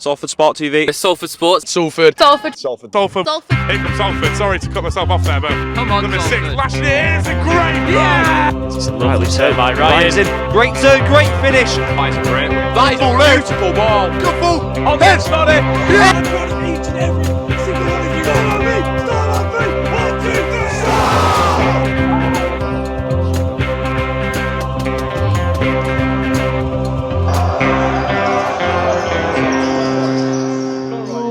Salford Sport TV. Salford Sports. Salford. Salford. Salford. Salford. Salford. Hey, from Salford. Sorry to cut myself off there, but Come on, number 6, Salford. lashing it in. It's a great goal. Yeah! It's a lovely turn by Ryan. Great turn, great finish. That is great. That is a beautiful ball. Good ball. On the Snoddy. Yeah. Each and every single one of you. Start on me. Start on me. 1, 2, 3.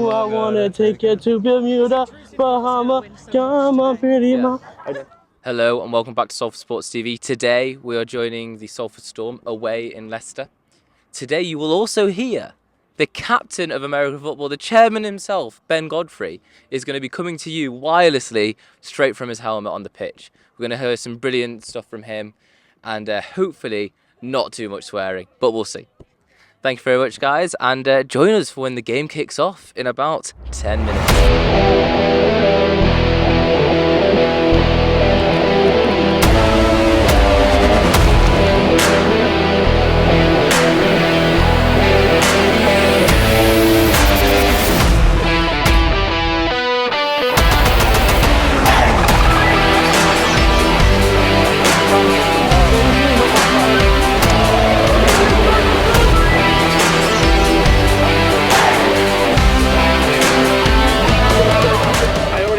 I wanna take you to Bermuda, Bahama, come on, pretty mama. Hello and welcome back to Salford Sports TV. Today we are joining the Salford Storm away in Leicester. Today you will also hear the captain of American football, the chairman himself, Ben Godfrey, is going to be coming to you wirelessly straight from his helmet on the pitch. We're going to hear some brilliant stuff from him and hopefully not too much swearing, but we'll see. Thank you very much, guys, and join us for when the game kicks off in about 10 minutes.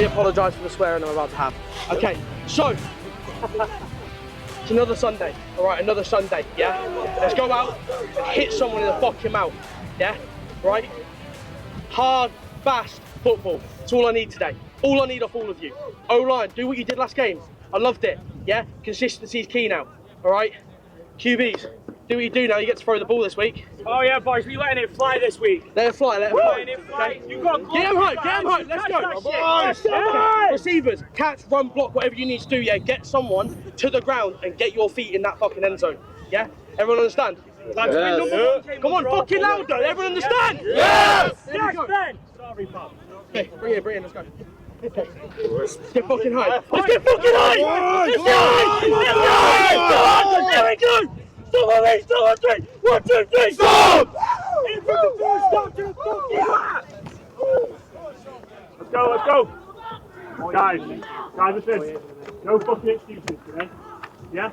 Apologise for the swearing I'm about to have. Okay, so it's another Sunday, alright, another Sunday, yeah? Let's go out and hit someone in the fucking mouth, yeah? Right? Hard, fast football. That's all I need today. All I need off all of you. O-line, do what you did last game. I loved it, yeah? Consistency is key now, alright? QBs, do what you do now. You get to throw the ball this week. Oh yeah, boys, we're letting it fly this week. Let it fly, let it fly. Letting it fly. Okay. You got Get him high, let's go. Okay. Receivers, catch, run, block, whatever you need to do, yeah? Get someone to the ground and get your feet in that fucking end zone, yeah? Everyone understand? Lads, Yes. Come on, fucking louder, everyone understand? Yes! There we go. Ben! Sorry, pal. Okay, bring it, let's go. Let's get fucking high. Let's get fucking high! Let's get high! There we go! Stop on me, stop on 3! 1, 2, 3, stop! In front of the first stop to the fucking Let's go. Guys, listen. No fucking excuses today. Yeah?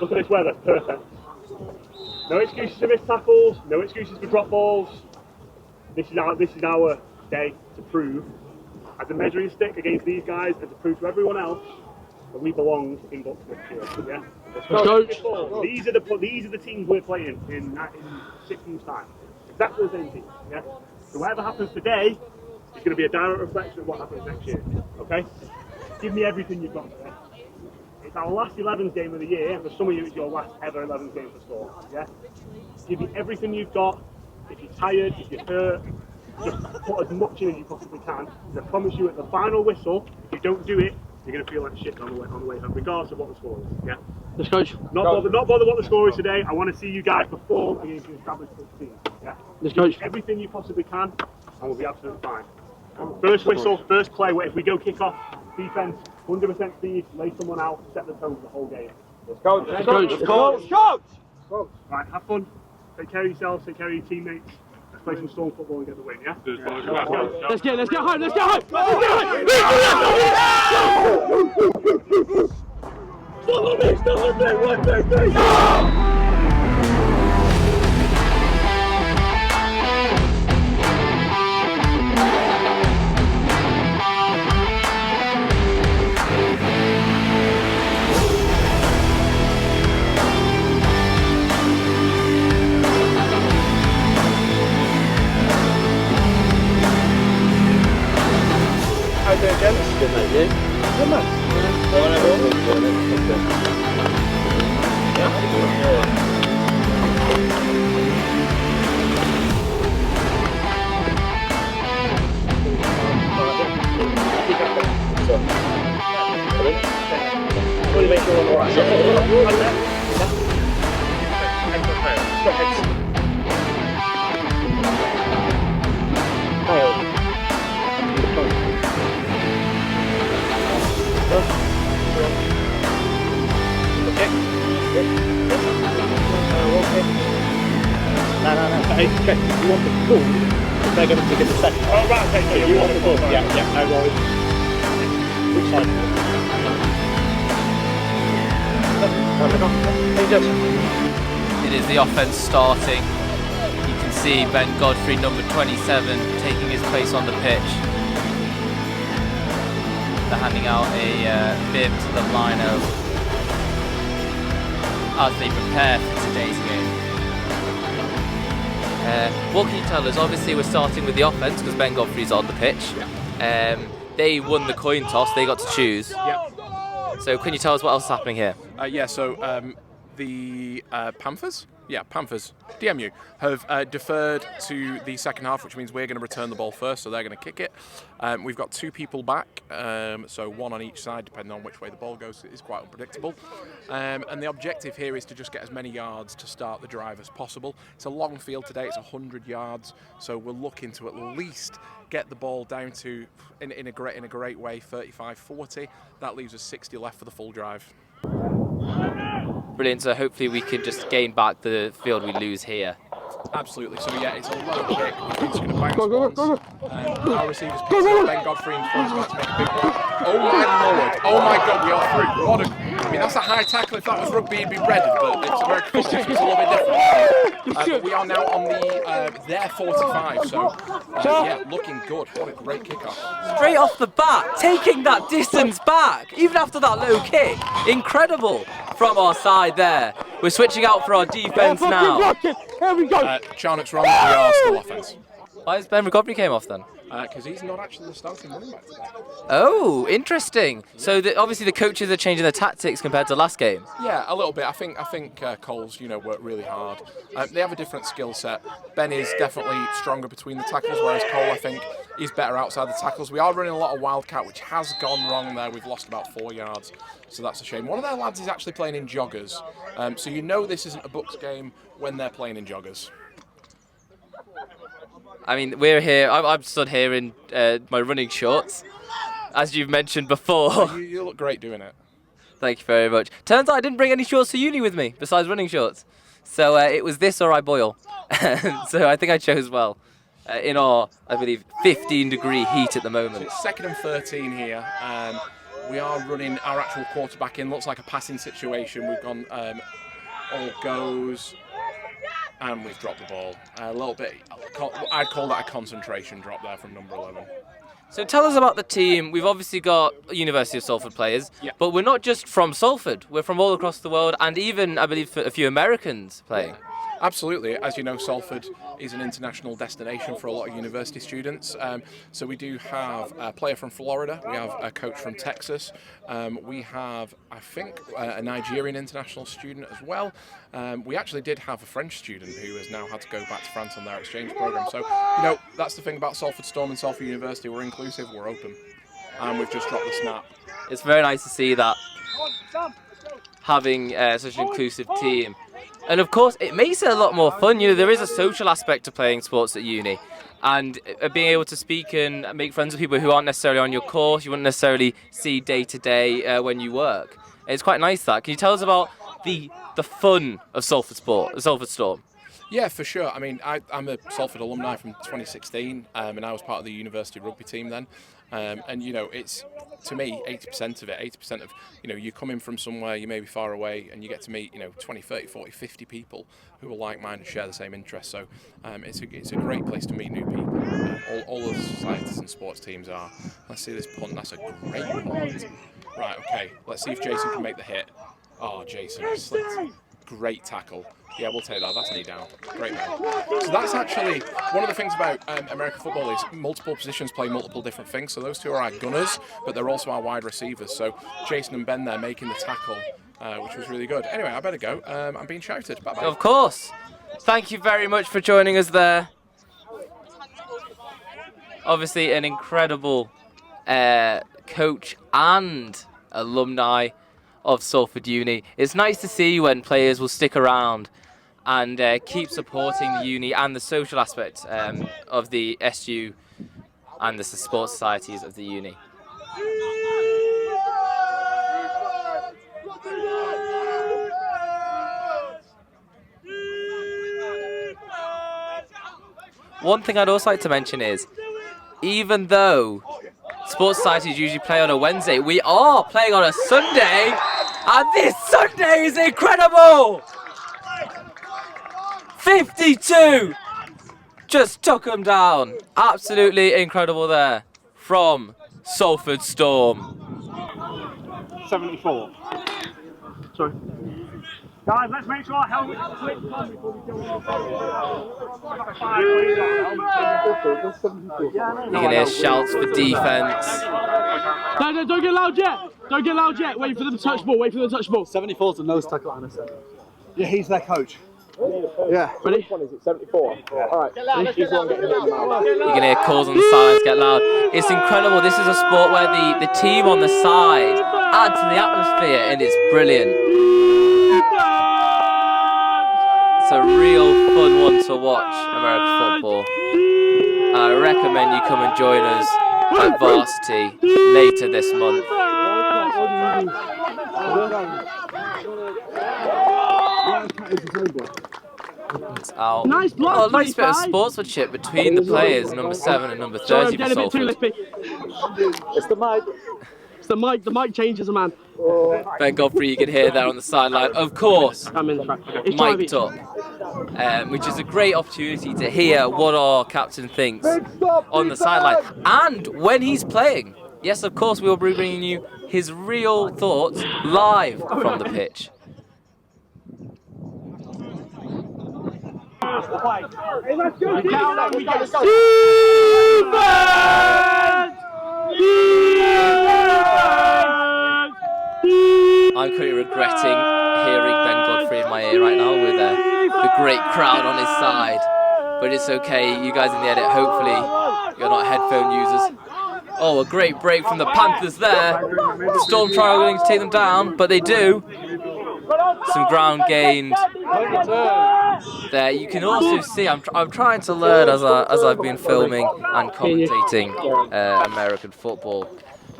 Look at this weather, perfect. No excuses for missed tackles, no excuses for drop balls. This is our day to prove, as a measuring stick against these guys, and to prove to everyone else that we belong in books next year. Yeah? Let's go. These are the teams we're playing in 6 months' time. Exactly the same team. Yeah? So whatever happens today is going to be a direct reflection of what happens next year. Okay? Give me everything you've got today. It's our last 11th game of the year, and for some of you it's your last ever 11th game for Storm. Yeah? Give me everything you've got. If you're tired, if you're hurt, just put as much in as you possibly can. And I promise you, at the final whistle, if you don't do it, you're going to feel like shit on the way home, regardless of what the score is. Yeah. Let's coach. Not bother what the score is today. I want to see you guys perform against the established team. Yeah. Let's coach. Everything you possibly can, and we'll be absolutely fine. First whistle, first play. If we go kick off, defense, 100% speed, lay someone out, set the tone for the whole game. Let's coach. Let's coach. Let's coach. Right, have fun. Take care of yourselves. Take care of your teammates. Let's play some Storm football and get the win, yeah? Let's get home, let's get home! Stop on me, 1, 2, 3, go! How you doing, gents? Good, mate, you? Good, man. Want to make sure we're on the right side. Okay. You want the ball? they're going to pick up the second. Oh, right, okay, so you want the ball? Yeah, no worries. Which side? It is the offence starting. You can see Ben Godfrey, number 27, taking his place on the pitch. They're handing out a bib to the lino as they prepare for today's game. What can you tell us? Obviously we're starting with the offence because Ben Godfrey's on the pitch. They won the coin toss, they got to choose. So can you tell us what else is happening here? The Panthers, DMU, have deferred to the second half, which means we're going to return the ball first, so they're going to kick it. We've got 2 people back, so 1 on each side, depending on which way the ball goes. It's quite unpredictable. And the objective here is to just get as many yards to start the drive as possible. It's a long field today, it's 100 yards, so we're looking to at least get the ball down to, in a great way, 35-40. That leaves us 60 left for the full drive. Brilliant, so hopefully we can just gain back the field we lose here. Absolutely, so yeah, it's a low kick, which means it's going to bounce once. Our receivers pick up Ben Godfrey in front, about to make a big one. Oh my lord, oh my god, we are through. I mean, that's a high tackle. If that was rugby, it'd be red, but it's American football, so it's a little bit different. But we are now on their 45, so yeah, looking good. What a great kickoff. Straight off the bat, taking that distance back, even after that low kick. Incredible from our side there. We're switching out for our defence now. Here we go. Charnock's wrong, we are still offence. Why has Ben Godfrey came off then? Because he's not actually the starting running back today. Oh, interesting. So obviously the coaches are changing their tactics compared to last game. Yeah, a little bit. I think Cole's worked really hard. They have a different skill set. Ben is definitely stronger between the tackles, whereas Cole, I think, is better outside the tackles. We are running a lot of wildcat, which has gone wrong there. We've lost about 4 yards, so that's a shame. One of their lads is actually playing in joggers, so this isn't a Bucks game when they're playing in joggers. I mean, we're here. I'm stood here in my running shorts, as you've mentioned before. You look great doing it. Thank you very much. Turns out I didn't bring any shorts to uni with me, besides running shorts. So it was this or I boil. So I think I chose well. In our, I believe, 15-degree heat at the moment. So it's 2nd and 13 here. We are running our actual quarterback in. Looks like a passing situation. We've gone all goes. And we've dropped the ball. A little bit, I'd call that a concentration drop there from number 11. So tell us about the team. We've obviously got University of Salford players, but we're not just from Salford. We're from all across the world, and even, I believe, a few Americans playing. Absolutely. As you know, Salford is an international destination for a lot of university students. So we do have a player from Florida. We have a coach from Texas. We have, I think, a Nigerian international student as well. We actually did have a French student who has now had to go back to France on their exchange program. So, that's the thing about Salford Storm and Salford University. We're inclusive, we're open. And we've just dropped the snap. It's very nice to see that, having such an inclusive team. And of course, it makes it a lot more fun. There is a social aspect to playing sports at uni. And being able to speak and make friends with people who aren't necessarily on your course, you wouldn't necessarily see day to day when you work. It's quite nice that. Can you tell us about the fun of Salford Storm? Yeah, for sure. I mean, I'm a Salford alumni from 2016, and I was part of the university rugby team then. And it's, to me, 80% of it, 80% of, you come in from somewhere, you may be far away, and you get to meet, 20, 30, 40, 50 people who are like-minded and share the same interests. So it's a great place to meet new people. All of the societies and sports teams are. Let's see this punt. That's a great punt. Right, okay. Let's see if Jason can make the hit. Oh, Jason slipped. Great tackle. Yeah, we'll take that. That's knee down. Great man. So that's actually one of the things about American football is multiple positions play multiple different things. So those two are our gunners, but they're also our wide receivers. So Jason and Ben there making the tackle, which was really good. Anyway, I better go. I'm being shouted. Bye-bye. Of course. Thank you very much for joining us there. Obviously, an incredible coach and alumni of Salford Uni. It's nice to see when players will stick around and keep supporting the uni and the social aspect of the SU and the sports societies of the uni. One thing I'd also like to mention is, even though sports societies usually play on a Wednesday, we are playing on a Sunday, and this Sunday is incredible! 52! Just took them down. Absolutely incredible there from Salford Storm. 74. Sorry. Guys, let's make sure our helmets are flipped on before we go on the You can hear shouts for defence. No, don't get loud yet. Don't get loud yet. Wait for them to touch ball. Wait for them to touch ball. 74's the nose tackle, Anna said. Yeah, he's their coach. Yeah. Ready? Which one is it? 74? Alright. He's the one getting hit now. You can hear calls on the sidelines get loud. It's incredible. This is a sport where the team on the side add to the atmosphere, and it's brilliant. It's a real fun one to watch, American football. I recommend you come and join us at Varsity later this month. It's out. Nice block, Oh, nice bit of 25. sportsmanship between the players, number 7 and number 30 for Salford. It's the mic. It's the mic. The mic changes, man. Ben Godfrey, you can hear there on the sideline, of course, I'm in the track. It's mic'd up, which is a great opportunity to hear what our captain thinks on the sideline and when he's playing. Yes, of course, we'll be bringing you his real thoughts live from the pitch. I'm currently regretting hearing Ben Godfrey in my ear right now with the great crowd on his side. But it's okay, you guys in the edit, hopefully you're not headphone users. Oh, a great break from the Panthers there. Storm struggling to take them down, but they do. Some ground gained there. You can also see, I'm trying to learn as I've been filming and commentating American football.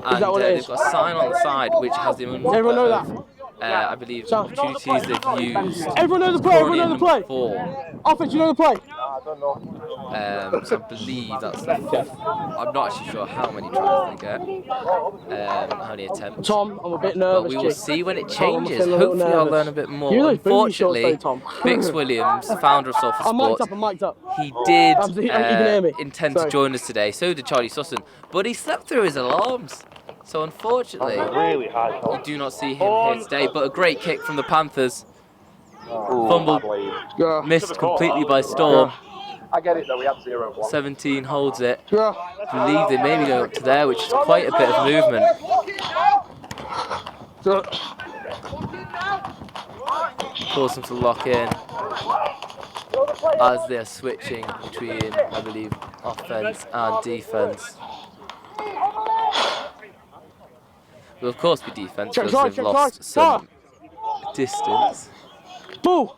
And they've got a sign on the side which has the number Everyone know that? I believe opportunities they've used. Everyone know the play. Everyone know the play. 4. Offense, you know the play. So I believe that's the 5th. I'm not actually sure how many tries they get, how many attempts. Tom, I'm a bit But nervous. we will see when it Tom, I'm changes. feeling a little Hopefully I'll nervous. learn a bit more. You know, Unfortunately, Tom. Bix Williams, founder of Salford I'm mic'd Sports, up. I'm mic'd up. he did You can hear me. intend to Sorry. join us today. So did Charlie Sussin, but he slept through his alarms. So unfortunately, Really high. you do not see him here today. But a great kick from the Panthers. Fumbled, Yeah. missed completely by Storm. I get it though, we have 0-1. 17 holds it. Yeah. I believe they may be going up to there, which is quite a bit of movement. Force them to lock in as they're switching between, I believe, offense and defense. Will of course be defense because they've lost some distance. Ball.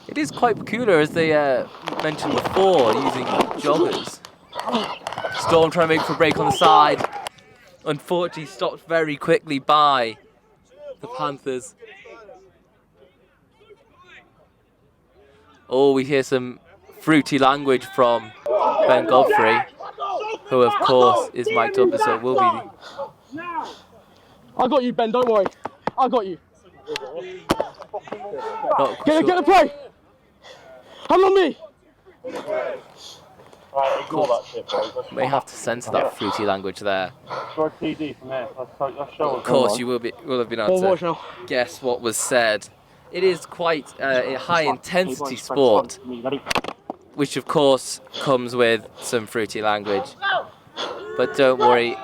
It is quite peculiar, as they mentioned before, using joggers. Storm trying to make for a break on the side. Unfortunately, stopped very quickly by the Panthers. Oh, we hear some fruity language from Ben Godfrey, who of course is mic'd up, so it will be. I got you, Ben. Don't worry. I got you. Not Get sure. the play. Come on me. Right, ignore that shit, boys. May have to censor that fruity language there. Try TD from there. Let's show us. Of course, you will have been able Watch to now. guess what was said. It is quite a high intensity sport, which of course comes with some fruity language. But don't worry,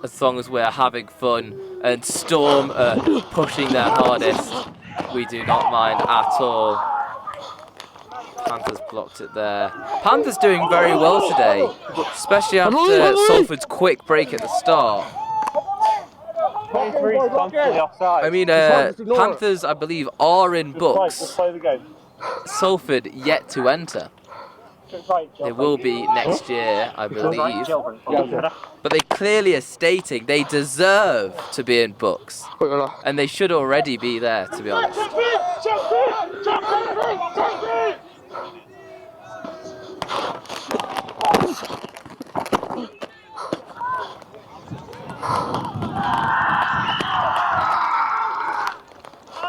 as long as we're having fun and Storm are pushing their hardest, we do not mind at all. Panthers blocked it there. Panthers doing very well today, especially after Salford's quick break at the start. I mean, Panthers, I believe, are in books. Just play the game. Salford yet to enter. They will be next year, I believe. But they clearly are stating they deserve to be in books. And they should already be there, to be honest.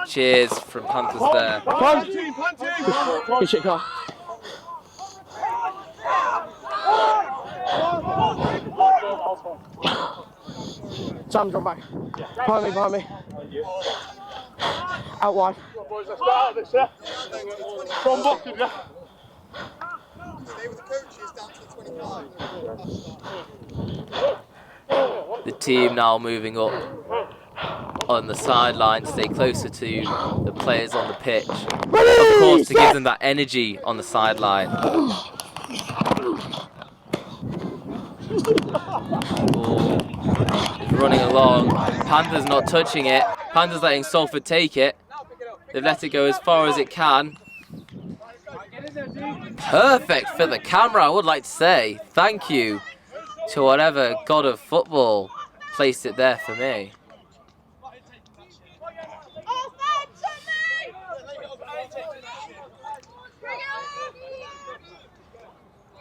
Cheers from Panthers there. Good shit, car. Sam, drop back. Behind me. Out wide. The team now moving up on the sideline to stay closer to the players on the pitch. Of course, to give them that energy on the sideline. Running along. Panthers not touching it. Panthers letting Salford take it. They've let it go as far as it can. Perfect for the camera, I would like to say. Thank you to whatever god of football placed it there for me.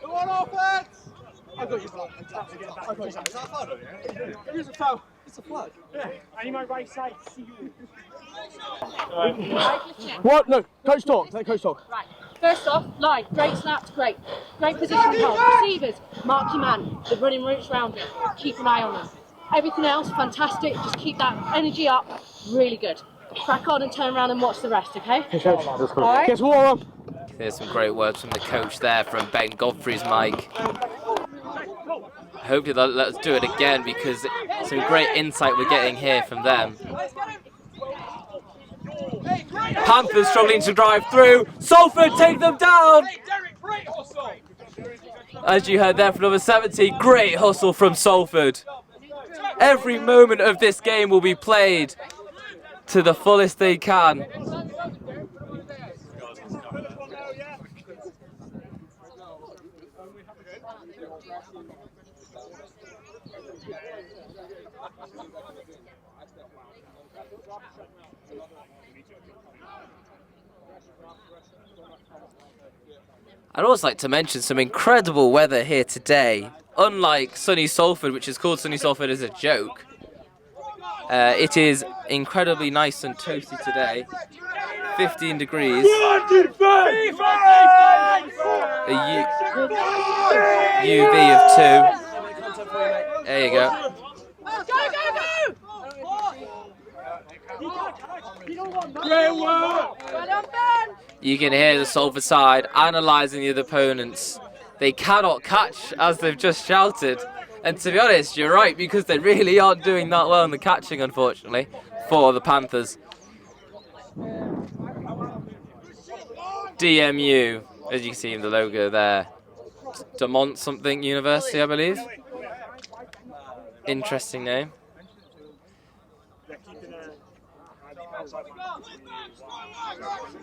Come on, offense! I got you, blood. Is that a foul? It is a foul. It's a flag. Yeah, and my right side, see you. What? No, coach talk. Let coach talk. Right. First off, line, great snaps, great. Great position hold. Receivers, mark your man. They're running routes around it. Keep an eye on them. Everything else, fantastic. Just keep that energy up. Really good. Crack on and turn around and watch the rest, okay? All right. Guess what, on. There's some great words from the coach there, from Ben Godfrey's mic. Hopefully they'll let us do it again, because some great insight we're getting here from them. Panthers struggling to drive through. Salford take them down. As you heard there from number 70, great hustle from Salford. Every moment of this game will be played to the fullest they can. I'd also like to mention some incredible weather here today. Unlike sunny Salford, which is called sunny Salford as a joke, it is incredibly nice and toasty today. 15 degrees. A UV of 2. There you go. You can hear the Salford side analysing the other opponents. They cannot catch, as they've just shouted. And to be honest, you're right, because they really aren't doing that well in the catching, unfortunately, for the Panthers. DMU, as you can see in the logo there. Demont something University, I believe. Interesting name.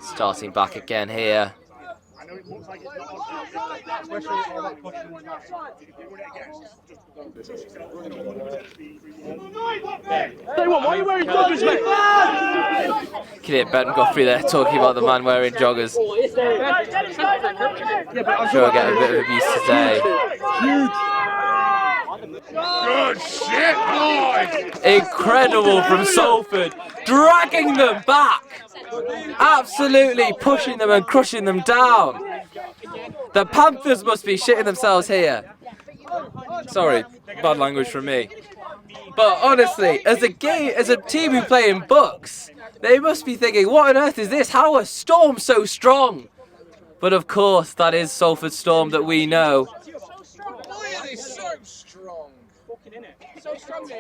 Starting back again here. Why are you wearing joggers, mate? You can hear Ben Godfrey there talking about the man wearing joggers. I'm sure I'll get a bit of abuse today. Good shit, boys! Incredible from Salford, dragging them back. Absolutely pushing them and crushing them down. The Panthers must be shitting themselves here. Sorry, bad language from me. But honestly, as a team who play in books, they must be thinking, what on earth is this? How are Storm so strong? But of course, that is Salford Storm that we know.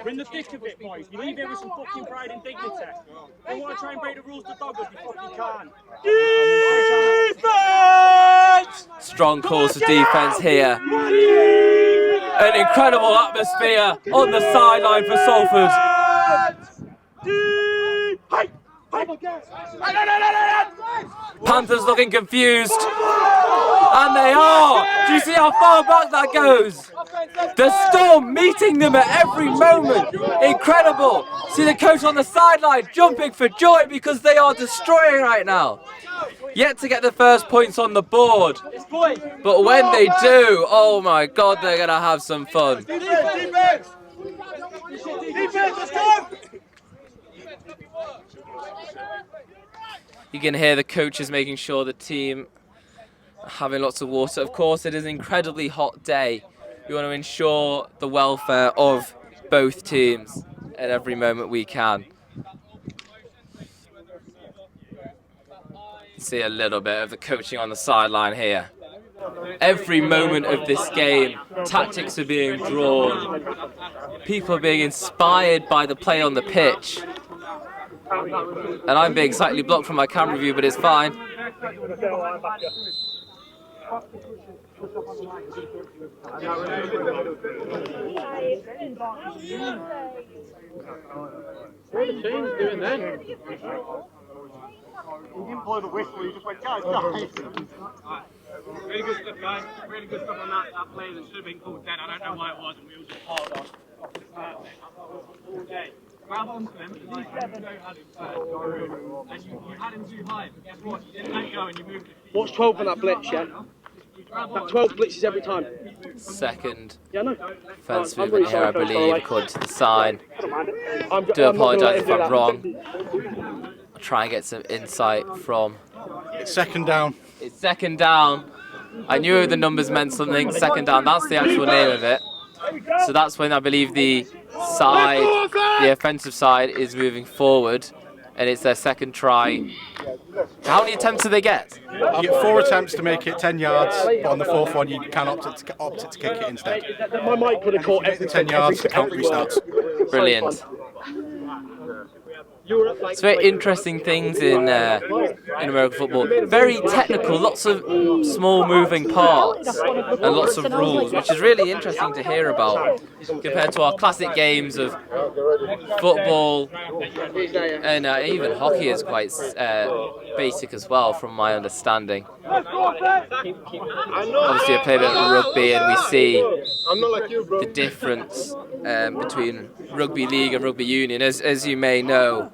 We're in the thick of it, boys. You leave here with some fucking pride and dignity. Don't want to try and break the rules to doggers, you fucking can't. Defense! Strong calls for defense here. An incredible atmosphere on the sideline for Salford. Panthers looking confused. And they are! Do you see how far back that goes? The Storm meeting them at every moment. Incredible. See the coach on the sideline jumping for joy because they are destroying right now. Yet to get the first points on the board. But when they do, oh my God, they're going to have some fun. Defense! Let's go! You can hear the coaches making sure the team are having lots of water. Of course, it is an incredibly hot day. We want to ensure the welfare of both teams at every moment we can. See a little bit of the coaching on the sideline here. Every moment of this game, tactics are being drawn. People are being inspired by the play on the pitch. And I'm being slightly blocked from my camera view, but it's fine. What are the teams doing then? You didn't blow the whistle, you just went, guys, guys. Really good stuff, guys. Really good stuff on that play that should have been called dead. I don't know why it wasn't. We all just piled off the start all day. Grab onto him, at least let him go as him first. And you had him too high, but guess what? You didn't let go and you moved it. What's 12 on that blitz, yeah? That 12 blitzes every time. Second. Yeah, no. First I'm movement really here, I sorry, believe, Coach, according to the sign. Do I'm not gonna let apologise him if do I'm that. wrong. I'll try and get some insight from... It's second down. It's second down. I knew the numbers meant something. Second down, that's the actual name of it. So that's when I believe the offensive side is moving forward, and it's their second try. How many attempts do they get? You get 4 attempts to make it 10 yards, but on the 4th one you can opt it to kick it instead. My mic could have caught Make the 10 yards, the count restarts. Brilliant. It's very interesting things in American football. Very technical, lots of small moving parts and lots of rules, which is really interesting to hear about compared to our classic games of football, and even hockey is quite basic as well, from my understanding. Obviously, I play a bit of rugby, and we see the difference between rugby league and rugby union. As you may know,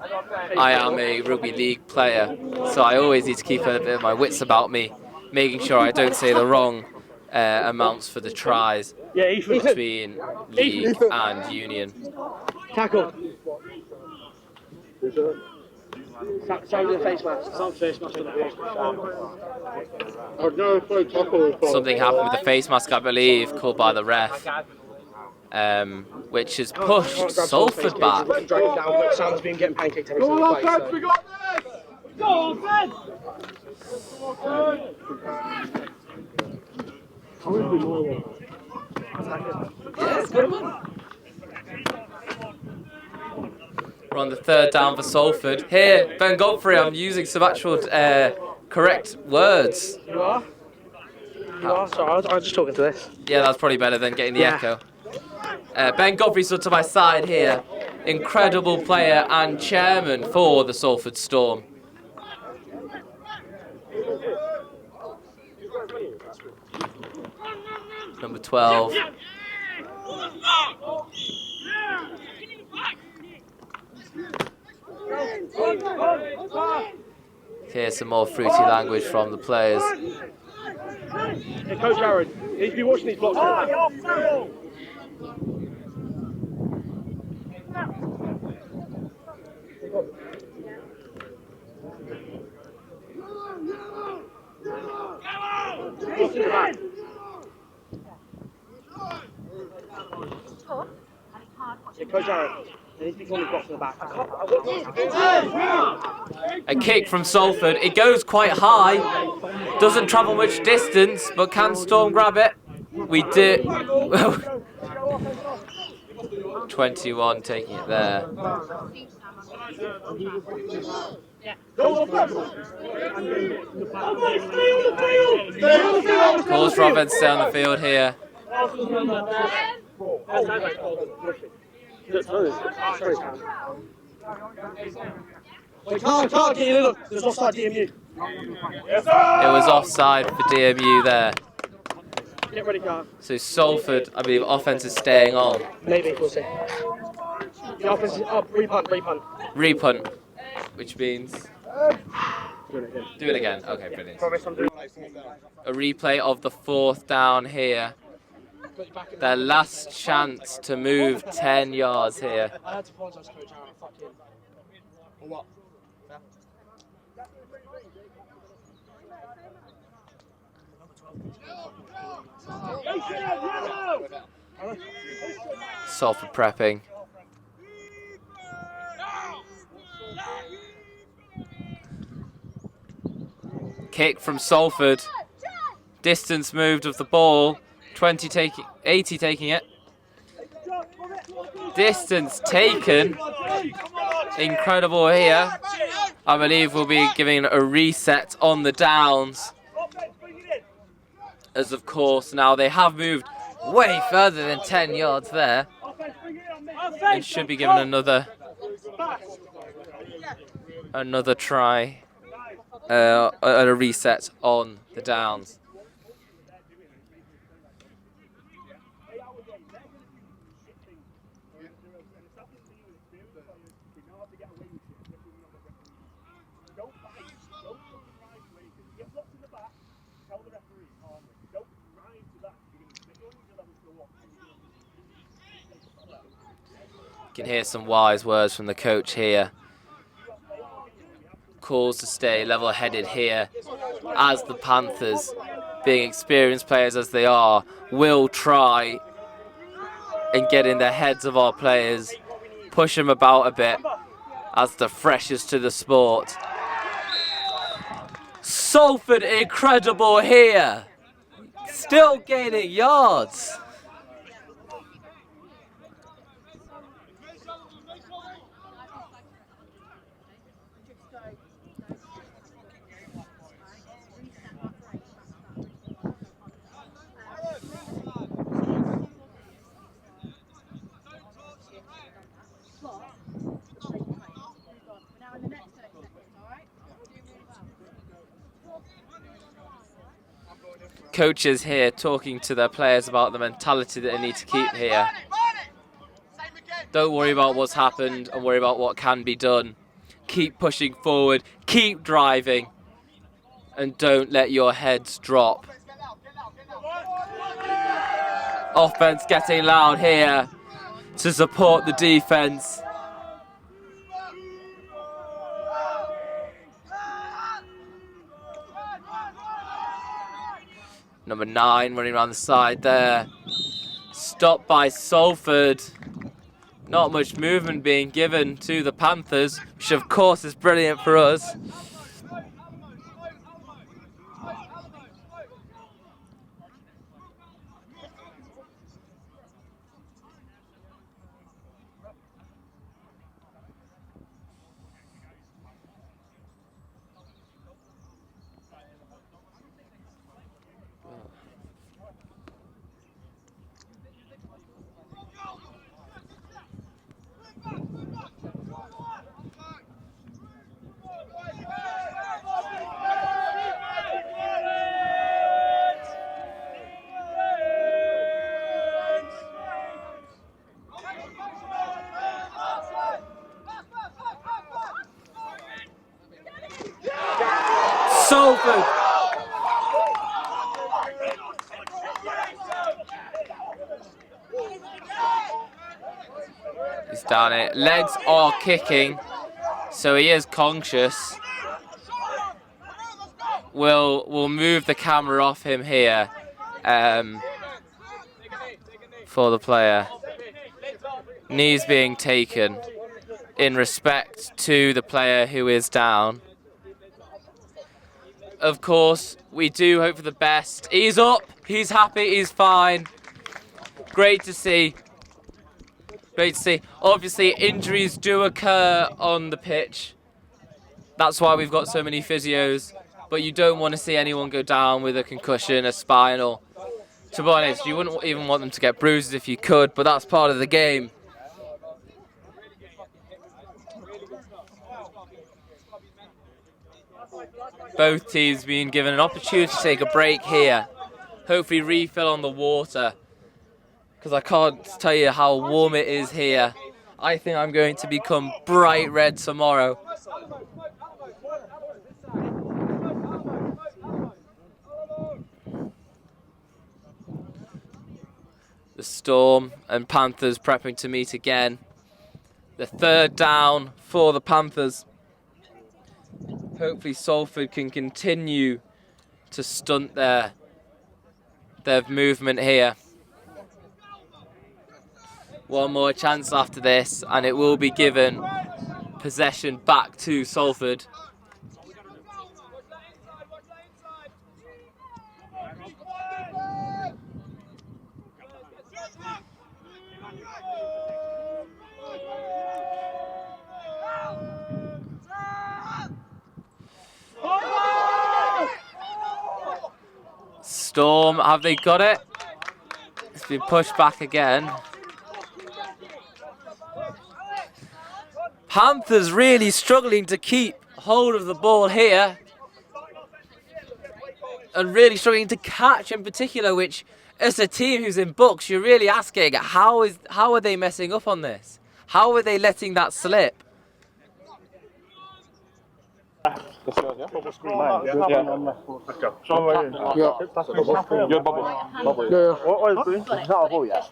I am a rugby league player, so I always need to keep a bit of my wits about me, making sure I don't say the wrong amounts for the tries between league and union. Tackle. Sound of the face mask. Sound face mask. Something happened with the face mask, I believe, called by the ref, which has pushed Salford back. Sam's been getting pancaked every single place. We got this! Go, Ben! Yes, good one. We're on the third down for Salford. Here, Ben Godfrey, I'm using some actual correct words. You are? You are? Sorry, I was just talking to this. Yeah, that's probably better than getting the echo. Ben Godfrey stood to my side here. Incredible player and chairman for the Salford Storm. Number 12. Here's some more fruity language from the players. Hey, Coach Aaron, you need to be watching these blocks. What's in the back? Yeah, Coach Aaron, there needs to be calling blocks in the back. A kick from Salford. It goes quite high. Doesn't travel much distance, but can Storm grab it? We did. 21 taking it there. Calls for offense down the field here. Wait, can't get you, look. There's offside DMU. Yes, sir! It was offside for DMU there. Get ready, Carl. So Salford, I believe, offense is staying on. Maybe, we'll see. The offense is up, repunt. Repunt, which means... Do it again. Okay, brilliant. Promise I'm doing A replay of the 4th down here. Their last chance to move 10 yards here. I had to apologise, Coach Aaron. Fucking. Or what? Salford prepping. Kick from Salford. Distance moved of the ball. 80 taking it. Distance taken. Incredible here. I believe we'll be giving a reset on the downs. As of course now they have moved way further than 10 yards there. And should be given another try. A reset on the downs. You can hear some wise words from the coach here. Calls to stay level-headed here as the Panthers, being experienced players as they are, will try and get in the heads of our players, push them about a bit as the freshest to the sport. Salford incredible here, still gaining yards. Coaches here talking to their players about the mentality that they need to keep here. Don't worry about what's happened and worry about what can be done. Keep pushing forward, keep driving, and don't let your heads drop. Offense getting loud here to support the defense. Number 9 running around the side there. Stopped by Salford. Not much movement being given to the Panthers, which of course is brilliant for us. Salford. He's done it. Legs are kicking, so he is conscious. We'll move the camera off him here for the player. Knees being taken in respect to the player who is down. Of course, we do hope for the best. He's up, he's happy, he's fine. Great to see. Great to see. Obviously, injuries do occur on the pitch. That's why we've got so many physios. But you don't want to see anyone go down with a concussion, a spinal. To be honest, you wouldn't even want them to get bruises if you could, but that's part of the game. Both teams being given an opportunity to take a break here. Hopefully refill on the water, because I can't tell you how warm it is here. I think I'm going to become bright red tomorrow. The Storm and Panthers prepping to meet again. The third down for the Panthers. Hopefully Salford can continue to stunt their movement here. One more chance after this and it will be given possession back to Salford. Storm, have they got it? It's been pushed back again. Panthers really struggling to keep hold of the ball here. And really struggling to catch in particular, which as a team who's in books, you're really asking, how are they messing up on this? How are they letting that slip? Bubble screen, man. Yeah. Let's go. Your bubble. What is it? It's not a ball yet.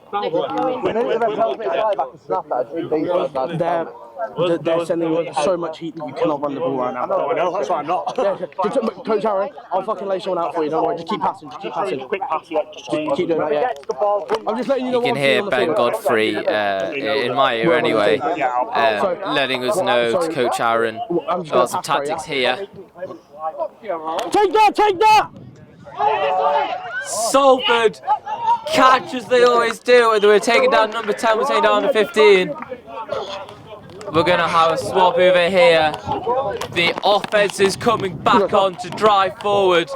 They're sending so much heat that you cannot run the ball right now. I know, that's why I'm not. Coach Aaron, I'll fucking lay someone out for you. Don't worry, just keep passing. Just keep passing. Quick pass, Just keep doing that, yeah. I'm just letting you know. You can hear Ben Godfrey, in my ear anyway, letting us know to Coach Aaron about some tactics here. Take that! Salford catch as they always do, and we're taking down number 10, we're taking down to 15. We're going to have a swap over here. The offense is coming back on to drive forward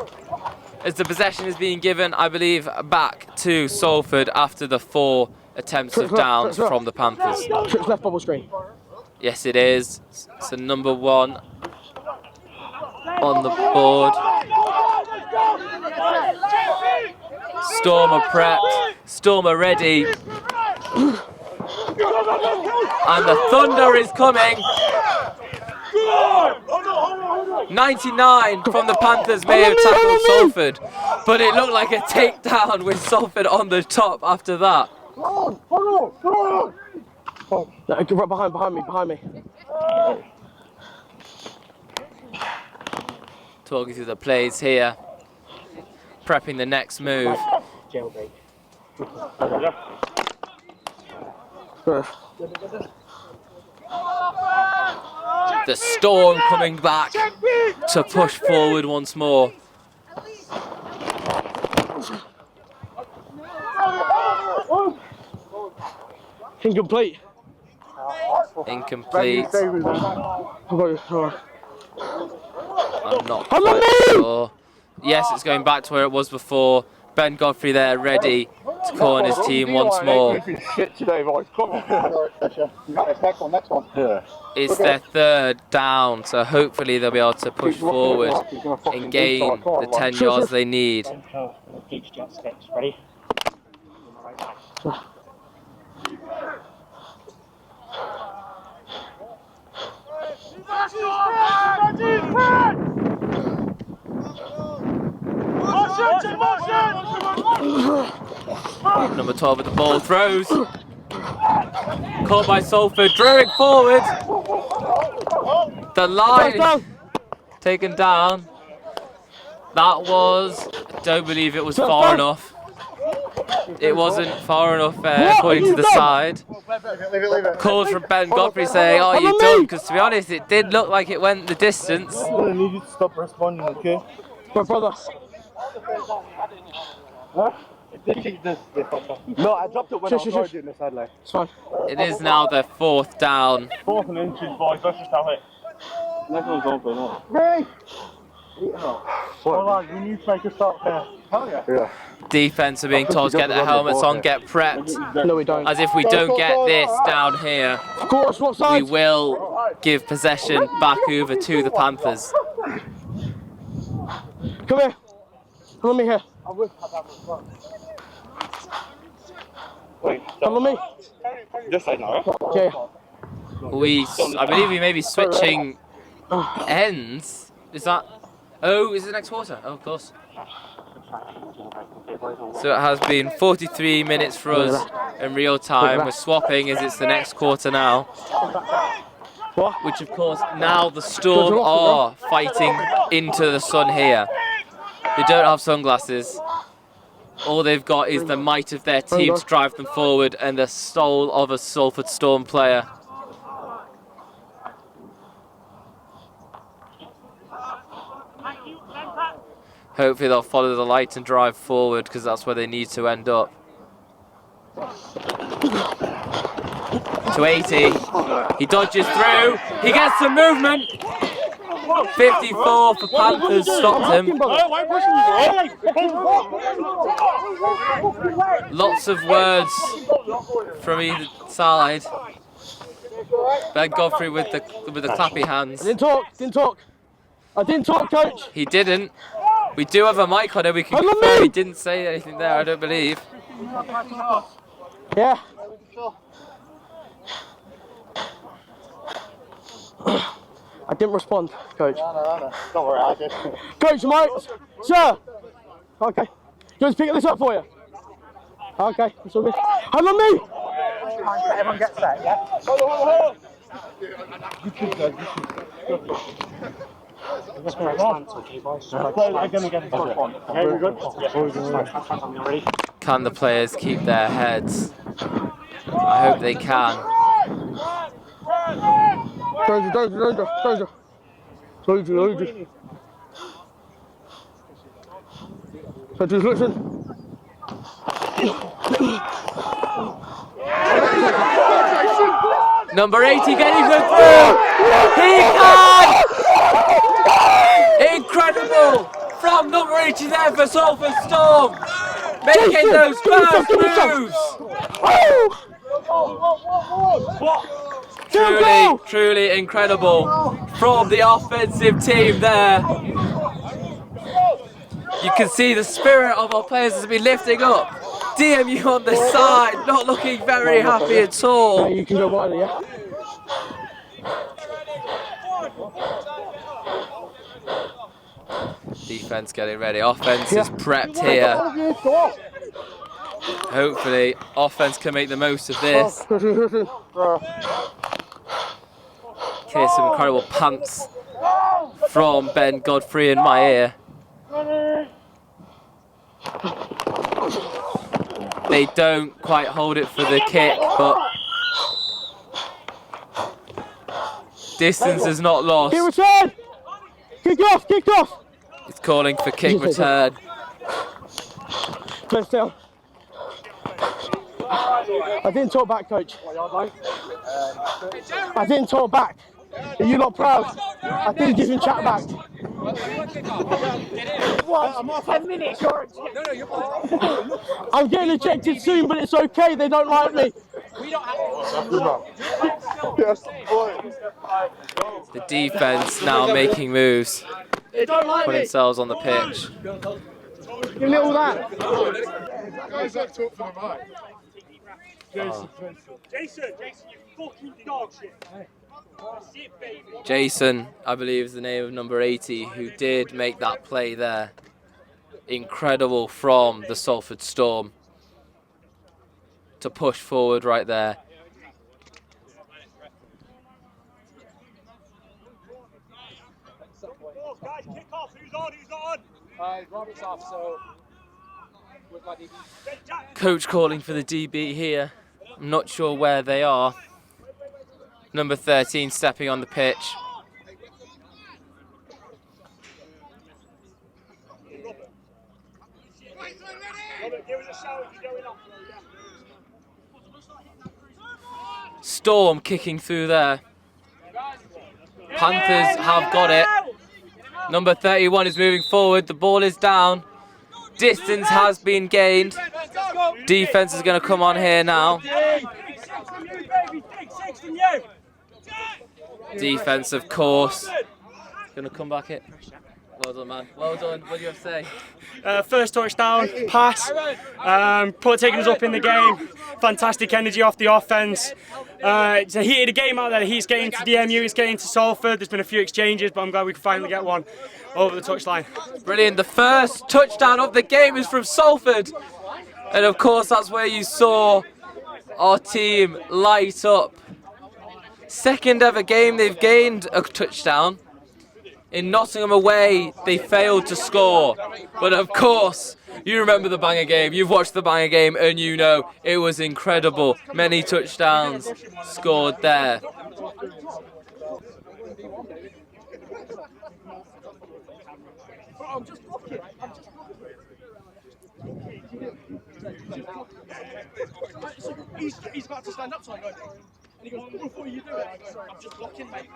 as the possession is being given, I believe, back to Salford after the 4 attempts of downs from the Panthers. Trips left bubble screen. Yes, it is. So number 1 on the board. Storm are prepped. Storm are ready. And the thunder is coming. 99 from the Panthers may have tackled Salford, but it looked like a takedown with Salford on the top after that. Behind me. Talking through the plays here, prepping the next move. The Storm coming back to push forward once more. Incomplete. Incomplete. I'm not quite sure. Yes, it's going back to where it was before. Ben Godfrey there, ready to call on his team once more. It's their third down, so hopefully they'll be able to push forward and gain the 10 yards they need. Ready? Number 12 with the ball, throws. Caught by Salford, drawing forward. The line taken down. That was, I don't believe it was far enough. It wasn't far enough according to the side. Calls from Ben Godfrey saying, "Oh, you done?" Because to be honest, it did look like it went the distance. I need you to stop responding, okay? My brother. Huh? No, I dropped it when I was already in the sideline. It's fine. It is now their 4th down. 4th and inches, boys. Let's just have it. Next one's open, no? Well, like, we need to make a stop here. Hell yeah. Defense are being told to get their helmets on, get prepped. No, we don't. As if we don't get this down here, Of course, what side? we will give possession back over to the Panthers. Come here. Follow me here. Follow me. This side now, Yeah. I believe we may be switching ends. Is that? Oh, is it next quarter? Oh, of course. So it has been 43 minutes for us in real time. We're swapping as it's the next quarter now. Which, of course, now the Storm are fighting into the sun here. They don't have sunglasses. All they've got is the might of their team to drive them forward and the soul of a Salford Storm player. Hopefully they'll follow the light and drive forward because that's where they need to end up. To 80. He dodges through. He gets some movement. 54 for Panthers stopped him. Lots of words from either side. Ben Godfrey with the clappy hands. Didn't talk. I didn't talk, coach. He didn't. We do have a mic on it. We can confirm he didn't say anything there, I don't believe. Yeah. I didn't respond, coach. No. Don't worry, I did. Coach, Mike, sir. Okay. Do you want to pick this up for you? Okay, it's all good. Hold on me. Everyone gets set, yeah? Hold. Can the players keep their heads? I hope they can. Danger. So just listen. Number 80 getting good through. He can! Incredible from number 80 there for Salford Storm. Making those first moves. Truly incredible from the offensive team there. You can see the spirit of our players has been lifting up. DMU on the side, not looking very happy at all. You can go wider, yeah? Defense getting ready. Offense is prepped here. Hopefully, offense can make the most of this. Okay, some incredible pants from Ben Godfrey in my ear. They don't quite hold it for the kick, but distance is not lost. Kick return! Kick off! It's calling for kick return. Close down. I didn't talk back, coach. I didn't talk back. Are you not proud? I didn't give him chat back. What? 10 minutes, you're... I'm getting ejected soon, but it's okay. They don't like me. The defense now making moves, They don't like putting me. themselves on the pitch. Give me all that. Jason, you fucking dog shit. Jason, I believe is the name of number 80, who did make that play there. Incredible from the Salford Storm to push forward right there. Guys, kick off. Who's on? Robert's off, so... Coach calling for the DB here. I'm not sure where they are. Number 13 stepping on the pitch. Storm kicking through there. Panthers have got it. Number 31 is moving forward. The ball is down. Distance has been gained. Defense is going to come on here now. Defense, of course. Going to come back it. Well done, man. Well done. What do you have to say? First touchdown, pass, taking us up in the game. Fantastic energy off the offense. It's a heated game out there. He's getting to DMU, he's getting to Salford. There's been a few exchanges, but I'm glad we can finally get one over the touchline. Brilliant. The first touchdown of the game is from Salford. And of course, that's where you saw our team light up. Second ever game they've gained a touchdown. In Nottingham away, they failed to score. But of course, you remember the banger game. You've watched the banger game and you know it was incredible. Many touchdowns scored there. He's about to stand up, so I go, and he goes, before you do it, I go, I'm just blocking, mate.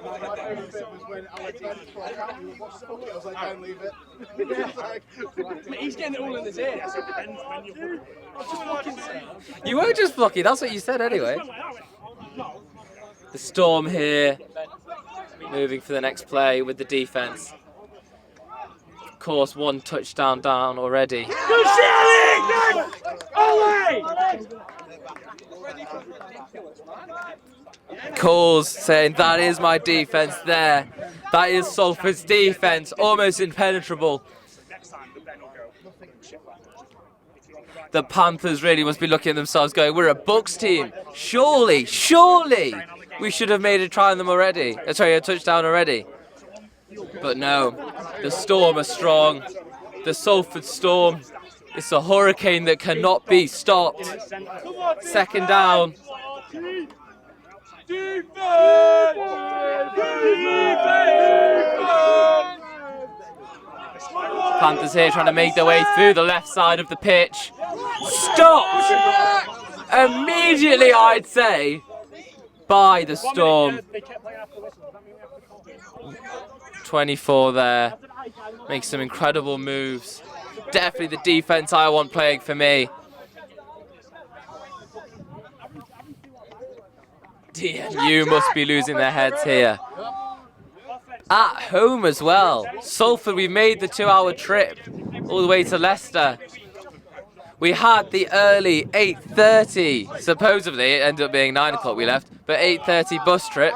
My favourite bit was when Alexander struck out and was fuck it, I was like, don't leave it. He's getting it all in his ear. You weren't just blocking, that's what you said anyway. The Storm here, moving for the next play with the defence. Of course, one touchdown down already. Calls saying that is my defence there. That is Salford's defence, almost impenetrable. The Panthers really must be looking at themselves going, we're a Bucks team. Surely we should have made a try on them already. A touchdown already. But no, the Storm are strong. The Salford Storm, it's a hurricane that cannot be stopped. Second down. Panthers here trying to make their way through the left side of the pitch. Stopped immediately, I'd say, by the Storm. 24 there. Makes some incredible moves. Definitely the defense I want playing for me. DMU must be losing their heads here. At home as well. Salford, we made the 2-hour trip all the way to Leicester. We had the early 8:30, supposedly it ended up being 9 o'clock we left, but 8:30 bus trip.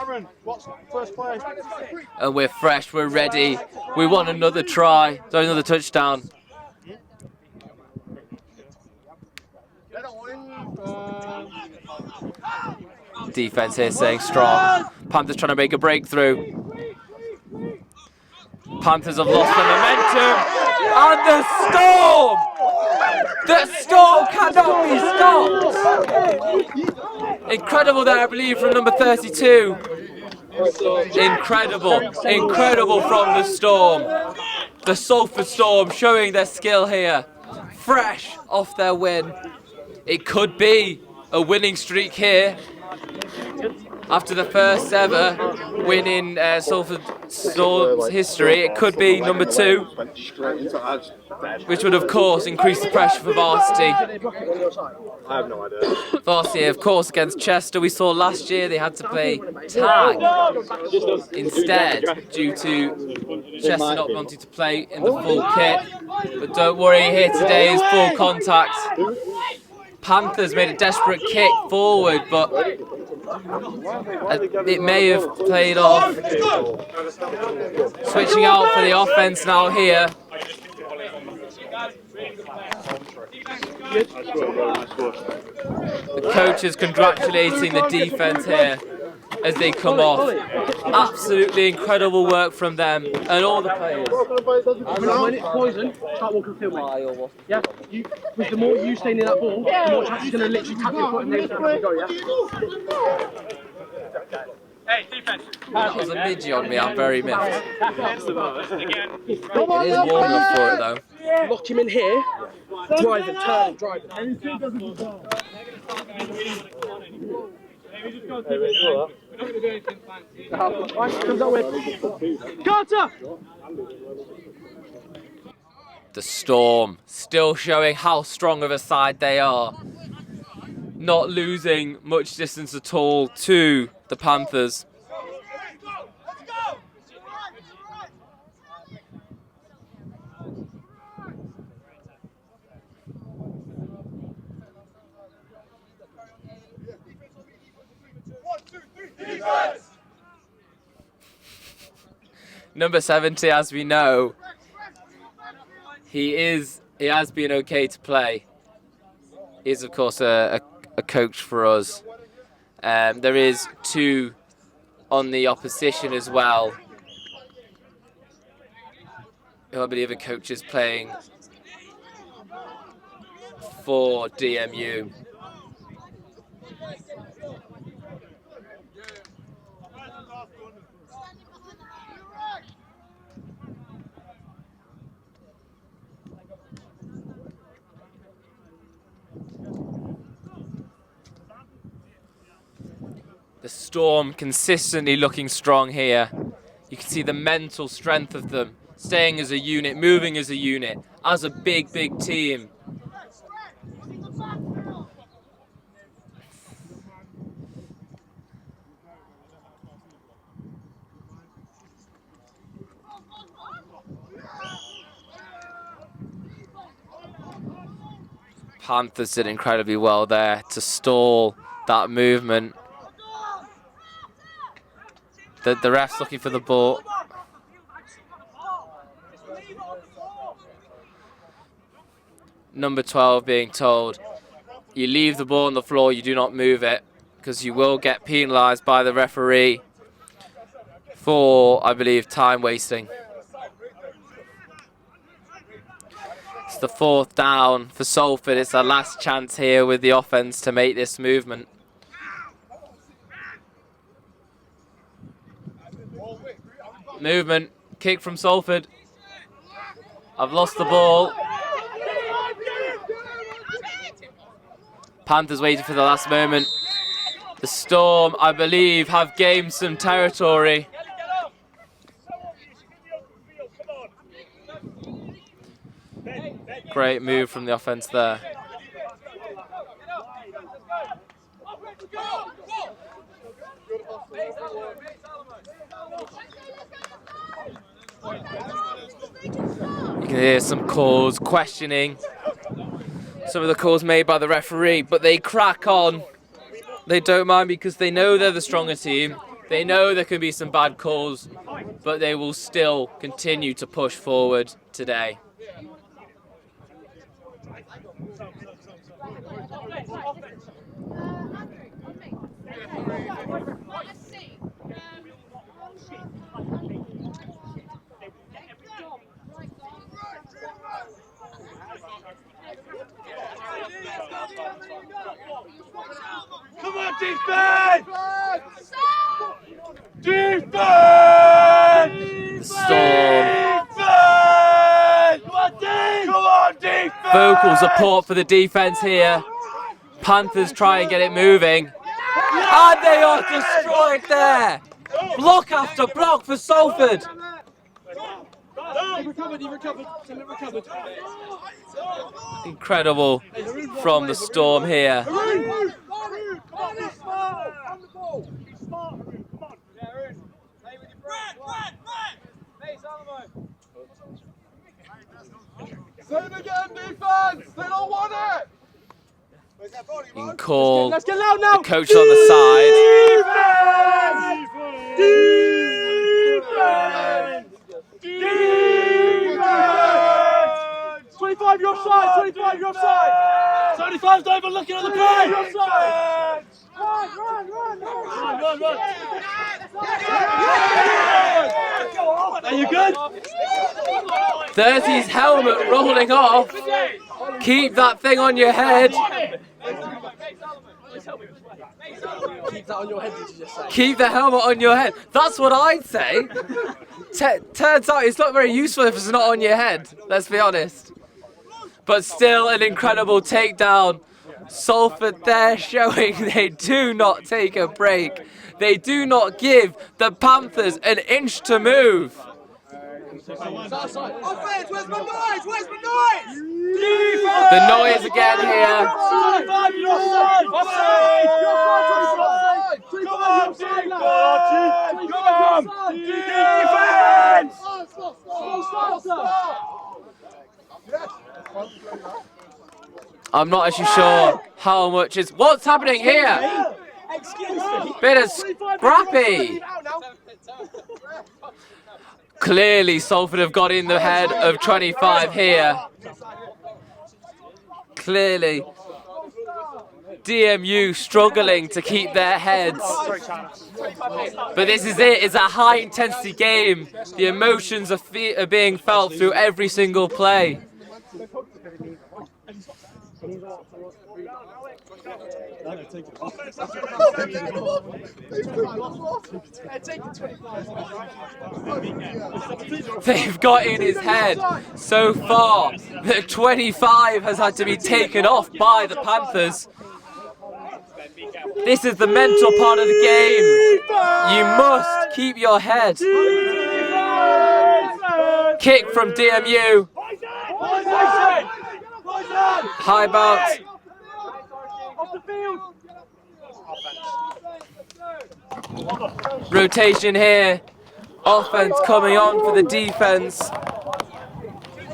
And we're fresh, we're ready. We want another try, so another touchdown. Defense here staying strong. Panthers trying to make a breakthrough. Panthers have lost the momentum. And the Storm cannot be stopped. Incredible there, I believe, from number 32. Incredible from the Storm. The Salford Storm showing their skill here. Fresh off their win. It could be a winning streak here. After the first ever win in Salford Storm's history, it could be number 2, which would of course increase the pressure for Varsity. I have no idea. Varsity, of course, against Chester, we saw last year they had to play tag instead due to Chester not wanting to play in the full kit. But don't worry, here today is full contact. Panthers made a desperate kick forward, but it may have played off. Switching out for the offense now here. The coach is congratulating the defense here as they come off. Absolutely incredible work from them and all the players. When it's poison, start walking through me. Yeah? Because the more you stay near that ball, the more chance you're going to literally tap your foot and then go, yeah? Hey, defense. That was a midgie on me, I'm very miffed. It is warm enough for it though. Lock him in here, drive and turn, drive and Carter! The Storm still showing how strong of a side they are. Not losing much distance at all to the Panthers. Number 70, as we know, he has been okay to play. He is, of course, a coach for us. There is 2 on the opposition as well, who I believe are coaches playing for DMU. The Storm consistently looking strong here. You can see the mental strength of them, staying as a unit, moving as a unit, as a big, big team. Panthers did incredibly well there to stall that movement. The ref's looking for the ball. Number 12 being told, you leave the ball on the floor, you do not move it, because you will get penalised by the referee for, I believe, time wasting. It's the 4th down for Salford. It's their last chance here with the offence to make this movement. Movement, kick from Salford. I've lost the ball. Panthers waiting for the last moment. The Storm, I believe, have gained some territory. Great move from the offence there. You can hear some calls, questioning some of the calls made by the referee, but they crack on. They don't mind because they know they're the stronger team. They know there can be some bad calls, but they will still continue to push forward today. Come on, defense! Defense! Storm. Come on, defense! Vocal support for the defense here. Panthers try and get it moving. And they are destroyed there. Block after block for Salford. Incredible from the Storm here. Same again, defense! They don't want it! You can call Let's get loud now. the coach on the side. Defense! 25, you're offside. 25, you're offside. 75's not even looking at the play! You're offside. Run! Are you good? 30's helmet rolling off. Keep that thing on your head. Keep that on your head, did you just say? Keep the helmet on your head. That's what I'd say. Turns out it's not very useful if it's not on your head. Let's be honest. But still an incredible takedown. Salford there showing they do not take a break. They do not give the Panthers an inch to move. Offense, where's my noise? Where's my noise? The noise again here. I'm not actually sure how much is... What's happening here? Bit of scrappy. Clearly, Salford have got in the head of 25 here. Clearly, DMU struggling to keep their heads. But this is it, it's a high intensity game. The emotions are being felt through every single play. They've got in his head so far that 25 has had to be taken off by the Panthers. This is the mental part of the game. You must keep your head. Kick from DMU. High bounce. Rotation here. Offense coming on for the defense.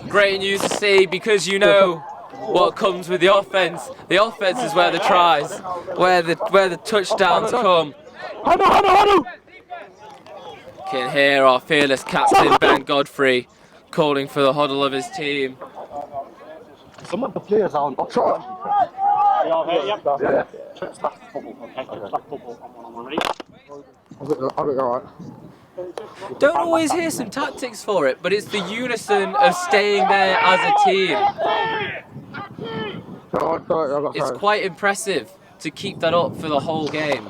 Great news to see, because you know what comes with the offense. The offense is where the tries, where the touchdowns come. Can hear our fearless captain Ben Godfrey calling for the huddle of his team. Some of the players are on offshore. Don't always hear some tactics for it, but it's the unison of staying there as a team. It's quite impressive to keep that up for the whole game.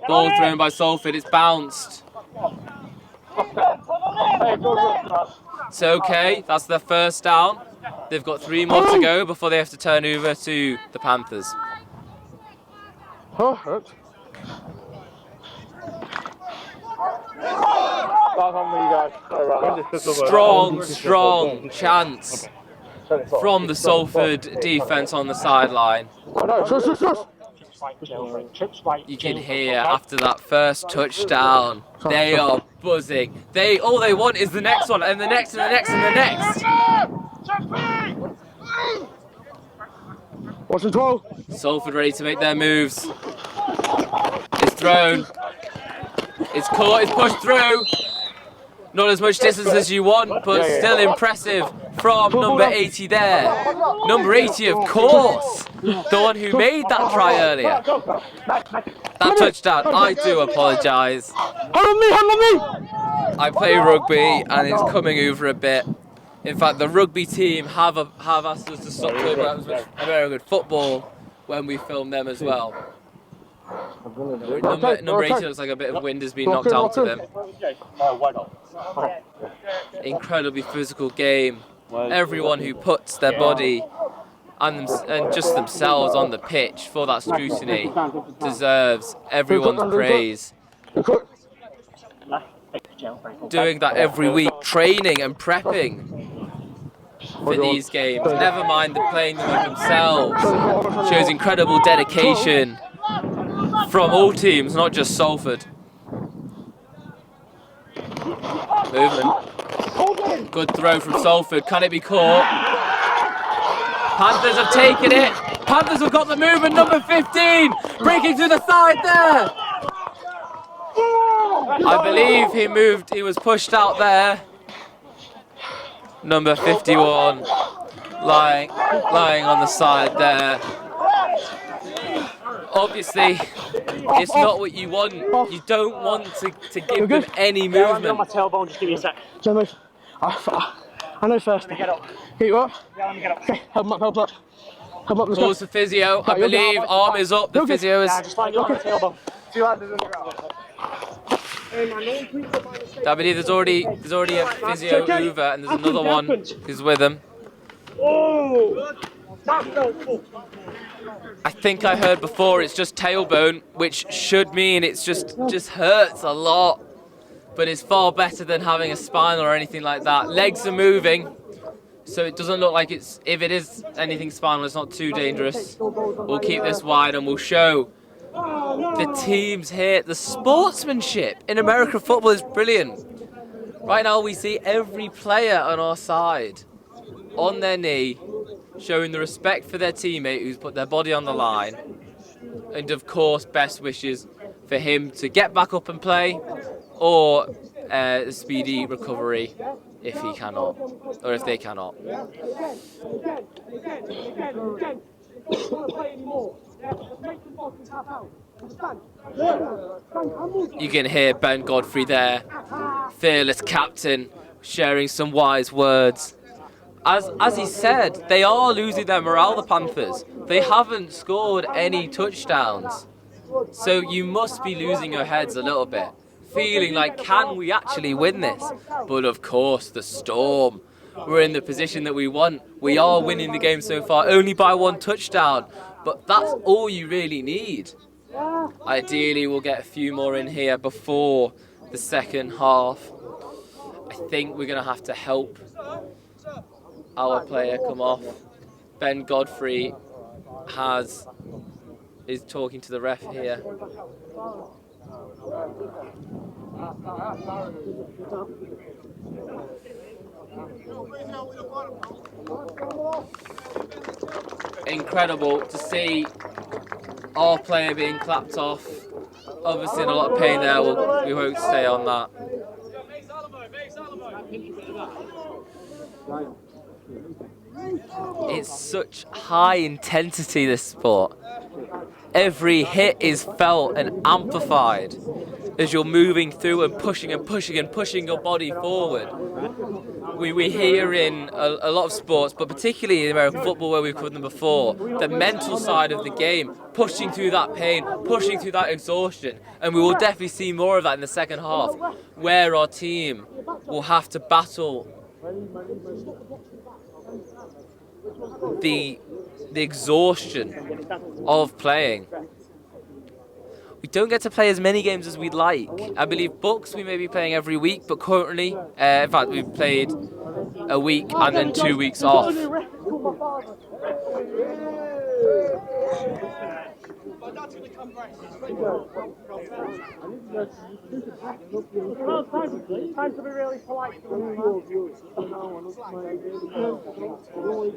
Ball thrown by Salford, it's bounced. It's okay, that's their first down. They've got 3 more to go before they have to turn over to the Panthers. Strong chance from the Salford defence on the sideline. You can hear after that first touchdown, they are buzzing. All they want is the next one, and the next, and the next, and the next. Salford ready to make their moves. It's thrown. It's caught, it's pushed through. Not as much distance as you want, but still impressive from number 80 there. Number 80, of course, the one who made that try earlier. That touchdown, I do apologise. I play rugby and it's coming over a bit. In fact, the rugby team have asked us to stop talking about American football when we film them as well. Number 80 looks like a bit of wind has been knocked out of him. Incredibly physical game. Everyone who puts their body and just themselves on the pitch for that scrutiny deserves everyone's praise. Doing that every week, training and prepping for these games. Never mind the playing them themselves. Shows incredible dedication from all teams, not just Salford. Movement. Good throw from Salford. Can it be caught? Panthers have taken it. Panthers have got the movement. Number 15 breaking to the side there. I believe he moved. He was pushed out there. Number 51 lying on the side there. Obviously, it's not what you want. You don't want to give them any movement. On my tailbone, just give me a sec. I know first. Get up. Get you up? Yeah, let me get up. Okay, help him up, help him up. Help him up, let's go. Pause for physio. I believe arm is up. The physio is. Yeah, just like on my tailbone. I believe there's already a physio over, and there's another one who's with him. Oh! I think I heard before it's just tailbone, which should mean it's just hurts a lot, but it's far better than having a spinal or anything like that. Legs are moving, so it doesn't look like if it is anything spinal, it's not too dangerous. We'll keep this wide and we'll show the teams here. The sportsmanship in American football is brilliant. Right now we see every player on our side on their knee, showing the respect for their teammate who's put their body on the line, and of course best wishes for him to get back up and play, or speedy recovery if he cannot, or if they cannot. You can hear Ben Godfrey there, fearless captain, sharing some wise words. As he said, they are losing their morale, the Panthers. They haven't scored any touchdowns. So you must be losing your heads a little bit, feeling like, can we actually win this? But of course, the Storm. We're in the position that we want. We are winning the game so far, only by 1 touchdown. But that's all you really need. Ideally, we'll get a few more in here before the second half. I think we're going to have to help our player come off. Ben Godfrey is talking to the ref here. Incredible to see our player being clapped off. Obviously in a lot of pain there, we won't stay on that. It's such high intensity, this sport. Every hit is felt and amplified as you're moving through and pushing and pushing and pushing your body forward. We hear in a lot of sports, but particularly in American football where we've covered them before, the mental side of the game, pushing through that pain, pushing through that exhaustion. And we will definitely see more of that in the second half, where our team will have to battle the exhaustion of playing. We don't get to play as many games as we'd like. I believe Bucks we may be playing every week, but currently, in fact, we've played a week and then 2 weeks off.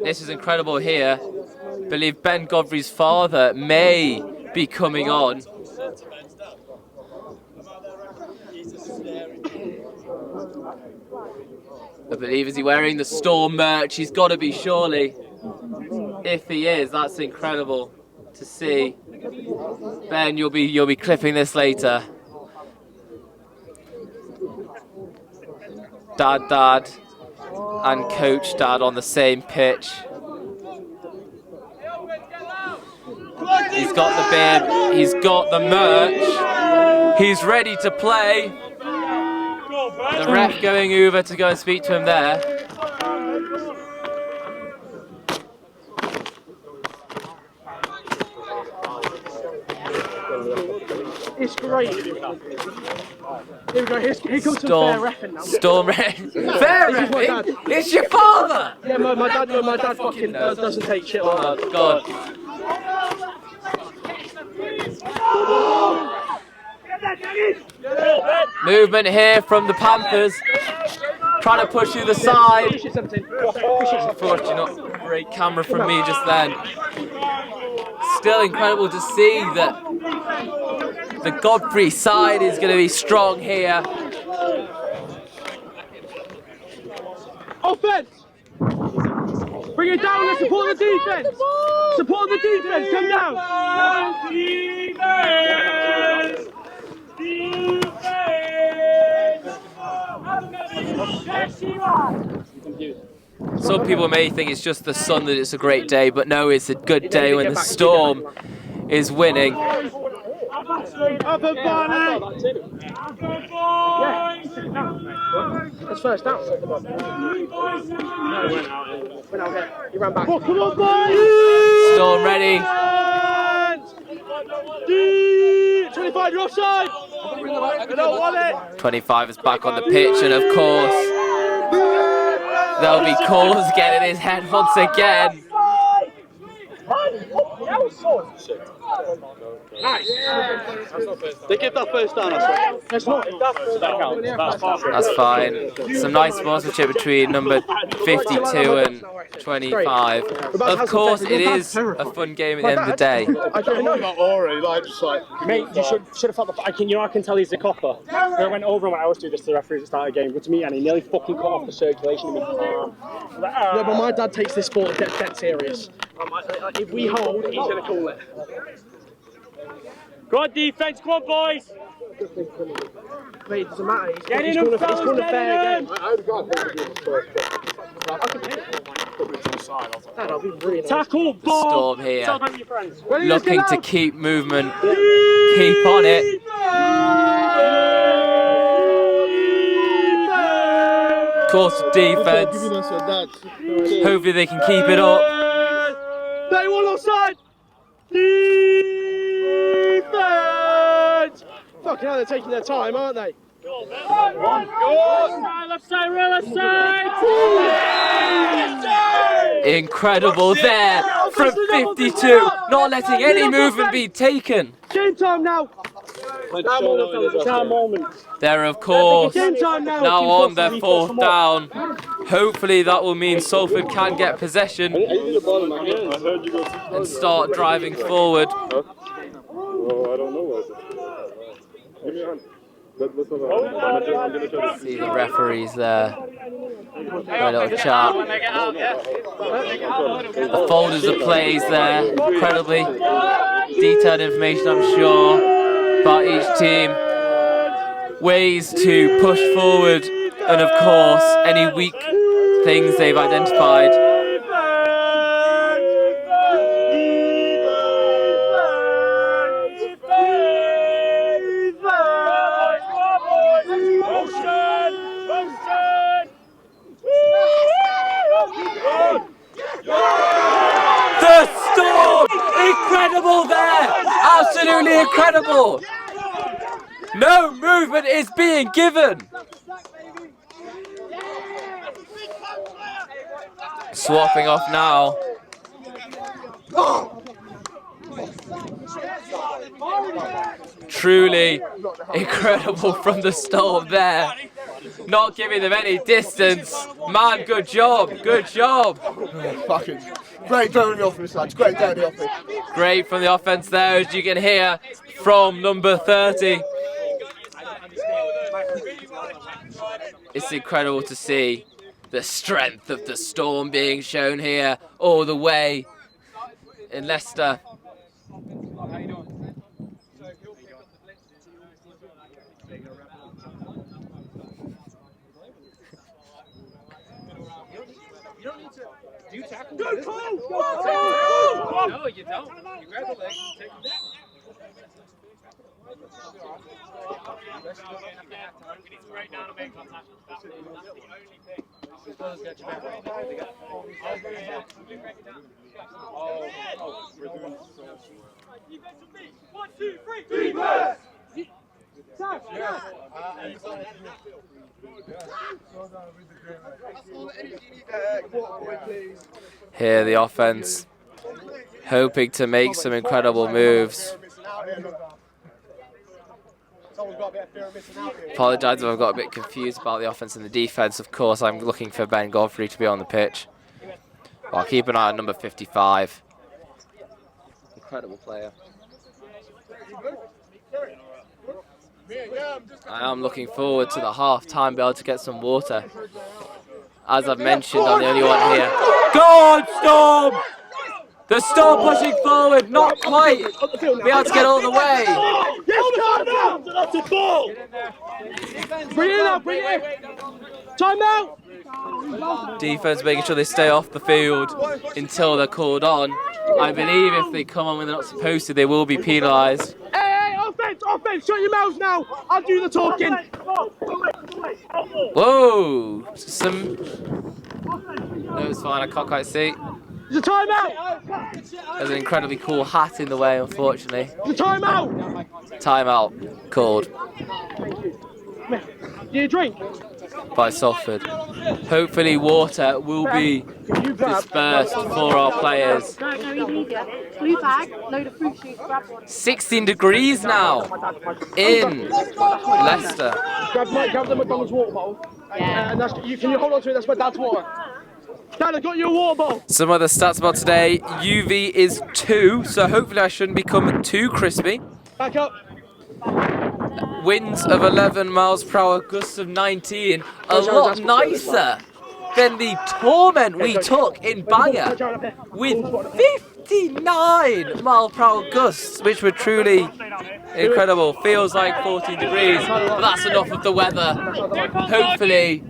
This is incredible here. I believe Ben Godfrey's father may be coming on. I believe, is he wearing the Storm merch? He's got to be, surely. If he is, that's incredible to see. Ben, you'll be clipping this later. Dad, and Coach Dad on the same pitch. He's got the bib, he's got the merch, he's ready to play. The ref going over to go and speak to him there. It's great. Here we go, here comes some fair reffing now. Storm reffing? Fair reffing? It's your father! Yeah, my dad fucking doesn't take shit like that. Oh, God. Movement here from the Panthers. Trying to push you the side. Unfortunately, not great camera from me just then. Still incredible to see that the Godfrey side is going to be strong here. Offense! Bring it down and support the defense! Support the defense, come down! Some people may think it's just the sun that it's a great day, but no, it's a good day when the Storm is winning. Up and Barney! That's first down. He ran back. Oh, come on, boys! Storm ready. 25, you're offside! I don't want it! 25 is back on the pitch, and of course, there'll be calls getting his head once again. They give that first down, I swear. That's not. That's fine. Some nice sportsmanship between number 52 and 25. Of course, it is a fun game at the end of the day. I don't know. Mate, you should have thought I can tell he's a copper. I went over and I always do this to the referees at the start of the game, but to me, and he nearly fucking cut off the circulation in me. Yeah, but my dad takes this sport dead serious. If we hold, he's going to call it. Go on, defence, come on, boys! Mate, it doesn't matter. Get in He's them, calling a fair game. Dad, I'll be really nice. Tackle, ball! Storm here, Tell them your friends. looking to keep movement, keep on it. Course of defence. Hopefully they can keep it up. They want offside! Defence! Fucking hell, they're taking their time, aren't they? Left side, left side! Incredible there from 52, not letting any movement be taken. Game time now! They're of course now on their 4th down. Hopefully that will mean Salford can get possession and start driving forward. See the referees there. A little chat. The folders of plays there. Incredibly detailed information, I'm sure, about each team. Ways to push forward, and of course, any weak things they've identified. The Storm! Incredible there! Absolutely incredible! No movement is being given! Swapping off now. Truly incredible from the Storm there. Not giving them any distance. Man, good job, good job. Fucking great down the offense, lads. Great down the offense. Great from the offense there, as you can hear from number 30. It's incredible to see the strength of the Storm being shown here all the way in Leicester. Go, Cole! Go! No, you don't. You grab the leg and take it down. One, two, three, defense! Here the offense, hoping to make some incredible moves. Apologise if I've got a bit confused about the offense and the defence. Of course, I'm looking for Ben Godfrey to be on the pitch. I'll keep an eye on number 55. Incredible player. I am looking forward to the half-time, be able to get some water. As I've mentioned, I'm the only one here. Go on, Storm! The Storm pushing forward, not quite. Be able to get all the way. Yes, that's a ball! Bring it up, bring it in! Time out! Defense making sure they stay off the field until they're called on. I believe if they come on when they're not supposed to, they will be penalised. Hey, offense, shut your mouths now! I'll do the talking! Whoa! No, it's fine, I can't quite see. There's a timeout! There's an incredibly cool hat in the way, unfortunately. There's a timeout! Timeout called. Do you drink? by Salford. Hopefully water will be dispersed for our players. No, even easier. Blue bag, load of fruit shoots, grab one. 16 degrees now in Leicester. Grab the McDonald's water bottle. Yeah. And can you hold on to it? That's my dad's water. Dad, I got you a water bottle. Some other stats about today. UV is 2, so hopefully I shouldn't become too crispy. Back up. Winds of 11 miles per hour, gusts of 19. A lot nicer than the torment we took in Bangor with 59 mile per hour gusts, which were truly incredible. Feels like 14 degrees, but that's enough of the weather. Hopefully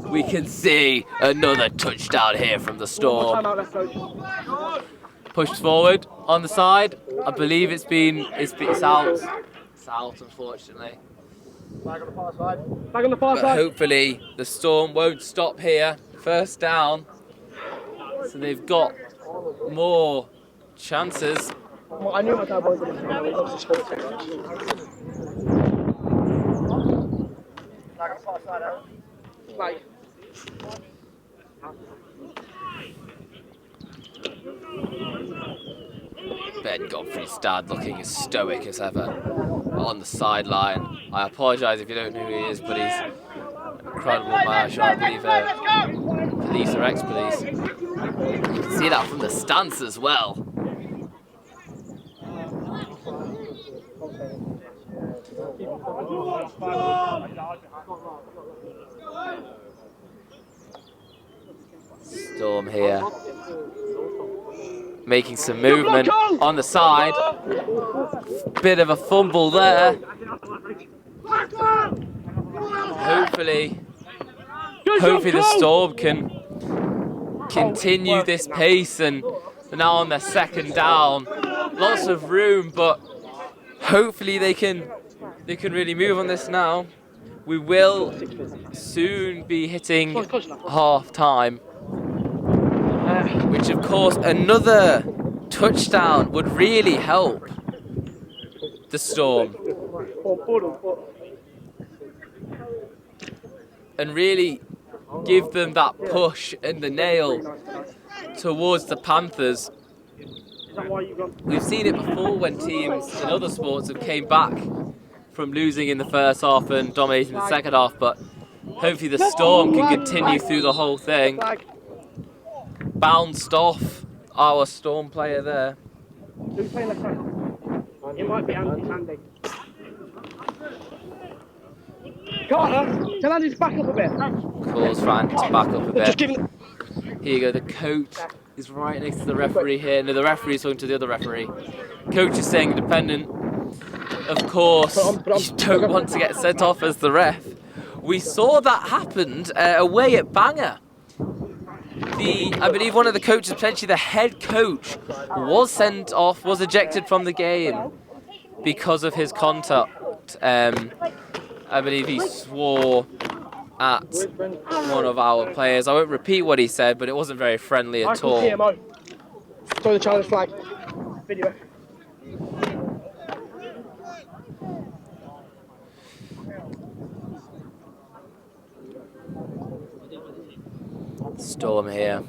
we can see another touchdown here from the Storm. Pushed forward on the side. I believe it's out. It's out, unfortunately. Back on the far side. Back on the far But side. hopefully the Storm won't stop here. First down. So they've got more chances. Well, I knew my dad wasn't going to loves the sport too much. Back on the far side, Aaron. Flag. Ben Godfrey's dad looking as stoic as ever on the sideline. I apologise if you don't know who he is, but he's an incredible man. I believe police or ex-police. You can see that from the stance as well. Storm here. Making some movement on the side. Bit of a fumble there. Hopefully the Storm can continue this pace, and they're now on their second down. Lots of room, but hopefully they can really move on this now. We will soon be hitting half time. Which of course another touchdown would really help the Storm and really give them that push and the nail towards the Panthers. We've seen it before when teams in other sports have came back from losing in the first half and dominating the second half, but hopefully the Storm can continue through the whole thing. Bounced off our Storm player there. Who's playing left side? It might be Andy. Carter, tell Andy to back up a bit. Calls for Andy to back up a bit. Just give him. Here you go, the coach is right next to the referee here. No, the referee is talking to the other referee. Coach is saying independent. Of course, you don't want to get sent off as the ref. We saw that happened away at Bangor. I believe one of the coaches, potentially the head coach, was sent off, was ejected from the game because of his contact. I believe he swore at one of our players. I won't repeat what he said, but it wasn't very friendly at all. DMU. Throw the challenge flag. Video. Storm here.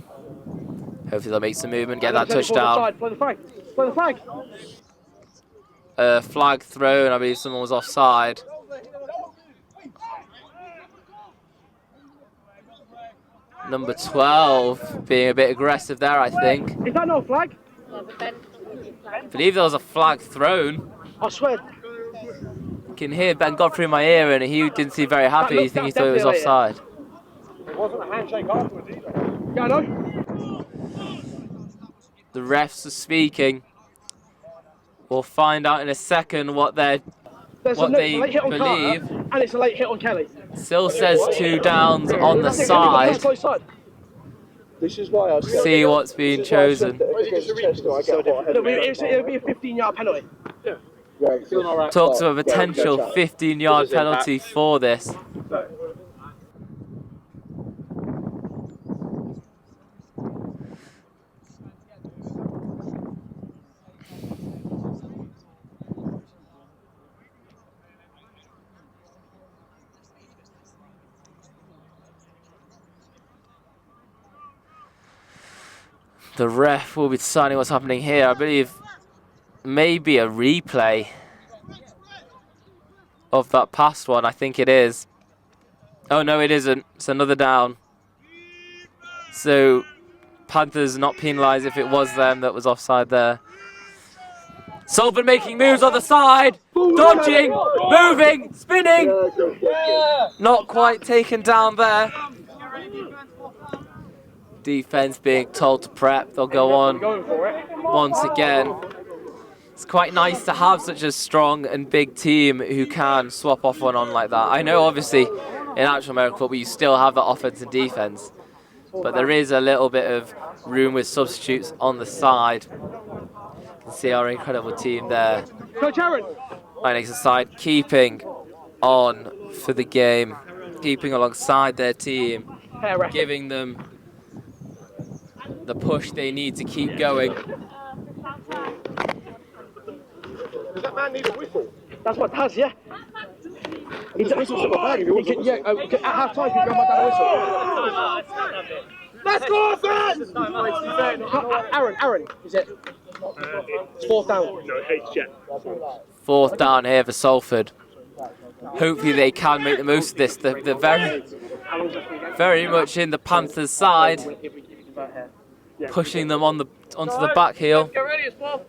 Hopefully they'll make some movement, get that touchdown. Play the flag. Play the flag. Flag thrown. I believe someone was offside. Number 12 being a bit aggressive there, I think. Is that no flag? I believe there was a flag thrown. I swear. I can hear Ben Godfrey in my ear, and he didn't seem very happy. I think he thought it was offside. It wasn't a handshake afterwards either. Yeah, I know. The refs are speaking. We'll find out in a second what they believe. Carter, and it's a late hit on Kelly. Still says 2 downs on the side. This is why I was See what's being chosen. It'll be a 15-yard penalty. Talks of a potential 15-yard penalty for this. The ref will be deciding what's happening here. I believe maybe a replay of that past one. I think it is. Oh, no, it isn't. It's another down. So Panthers not penalised if it was them that was offside there. Salford making moves on the side. Dodging, moving, spinning. Not quite taken down there. Defence being told to prep. They'll go on once again. It's quite nice to have such a strong and big team who can swap off one on like that. I know obviously in actual American football you still have that offense and defence, but there is a little bit of room with substitutes on the side. You can see our incredible team there. Coach Aaron. Right next to the side, keeping on for the game, keeping alongside their team, giving them the push they need to keep going. Does that man need a whistle? That's what does, yeah. He's a whistle bag if you want to. Yeah, at half time, you can go back that whistle. Let's go, fans! Aaron, is it? It's 4th down. No, it's check. 4th down here for Salford. Hopefully they can make the most of this. They're very much in the Panthers' side, pushing them onto the back heel. Get ready, it's 12.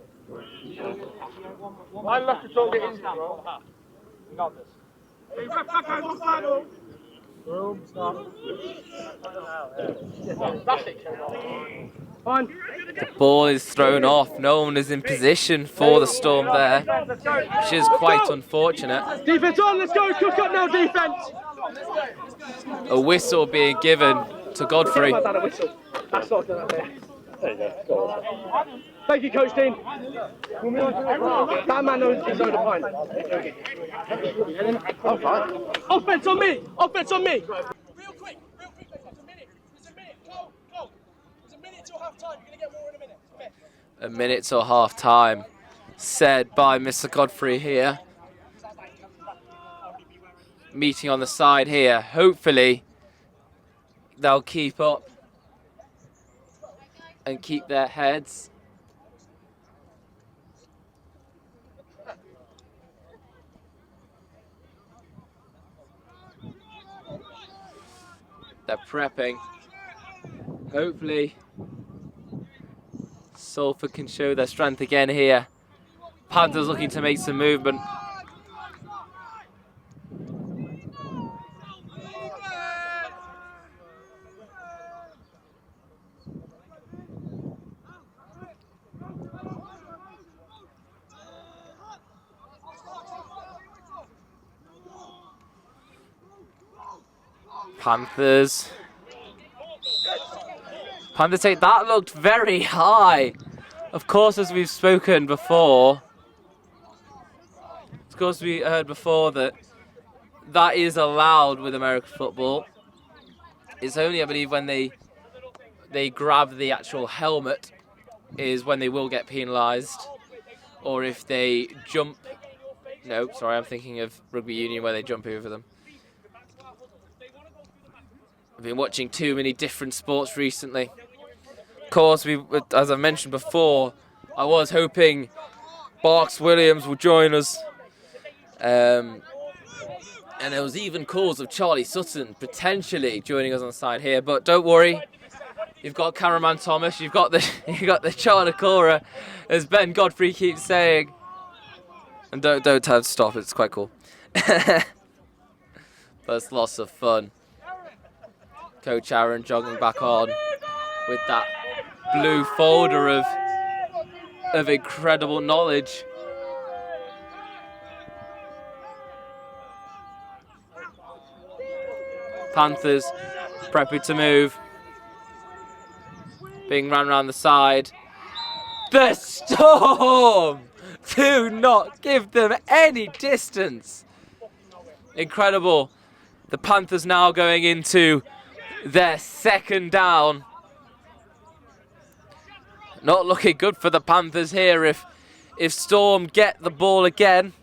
I left the talk it in, bro. We got this. Fine. The ball is thrown off. No one is in position for the Storm there, which is quite unfortunate. Defense on, let's go. Cook up now, defense. A whistle being given to Godfrey. That's not done there. There you go. Thank you, Coach Dean. That man knows his own opinion. I'm fine. Offense on me! Offense on me! Real quick, there's a minute. Go. There's a minute till half time. You're going to get more in a minute. Okay. A minute till half time, said by Mr. Godfrey here. Meeting on the side here. Hopefully they'll keep up and keep their heads. They're prepping. Hopefully Salford can show their strength again here. Panthers looking to make some movement. Panthers take that. Looked very high. Of course, as we've spoken before, of course we heard before that is allowed with American football. It's only, I believe, when they grab the actual helmet is when they will get penalised, or if they jump. No, sorry, I'm thinking of rugby union where they jump over them. I've been watching too many different sports recently. Of course, as I mentioned before, I was hoping Barks Williams would join us. And there was even calls of Charlie Sutton potentially joining us on the side here. But don't worry, you've got Cameraman Thomas, you've got the Charnock, as Ben Godfrey keeps saying. And don't tell him to stop, it's quite cool. But it's lots of fun. Coach Aaron jogging back on with that blue folder of incredible knowledge. Panthers prepping to move. Being ran around the side. The Storm! Do not give them any distance. Incredible. The Panthers now going into their 2nd down. Not looking good for the Panthers here if Storm get the ball again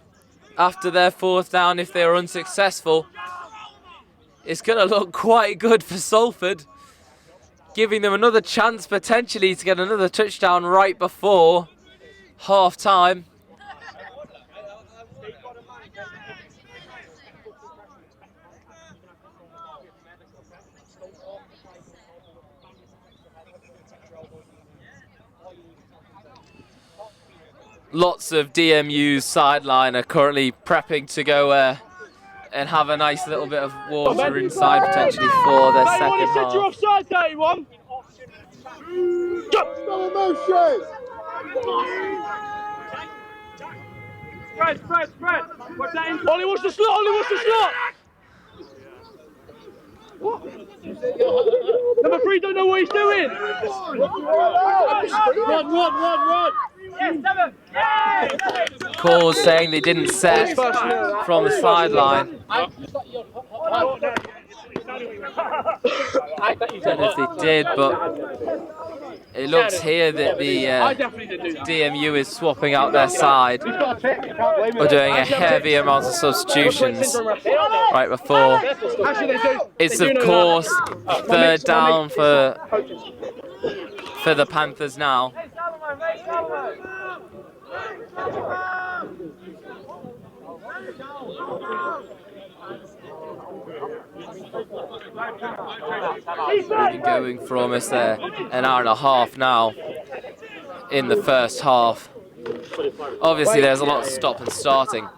after their 4th down, if they are unsuccessful. It's going to look quite good for Salford. giving them another chance potentially to get another touchdown right before half time. Lots of DMU's sideline are currently prepping to go and have a nice little bit of water inside potentially for their second half. You're offside, 31. Spread. Ollie, what's the slot? What? Number 3 don't know what he's doing. Run. Calls saying they didn't set from the sideline. I don't know if they did, but it looks here that the DMU is swapping out their side or doing a heavy amount of substitutions right before. It's of course third down for the Panthers now. We've been going for almost an hour and a half now in the first half. Obviously there's a lot of stop and starting,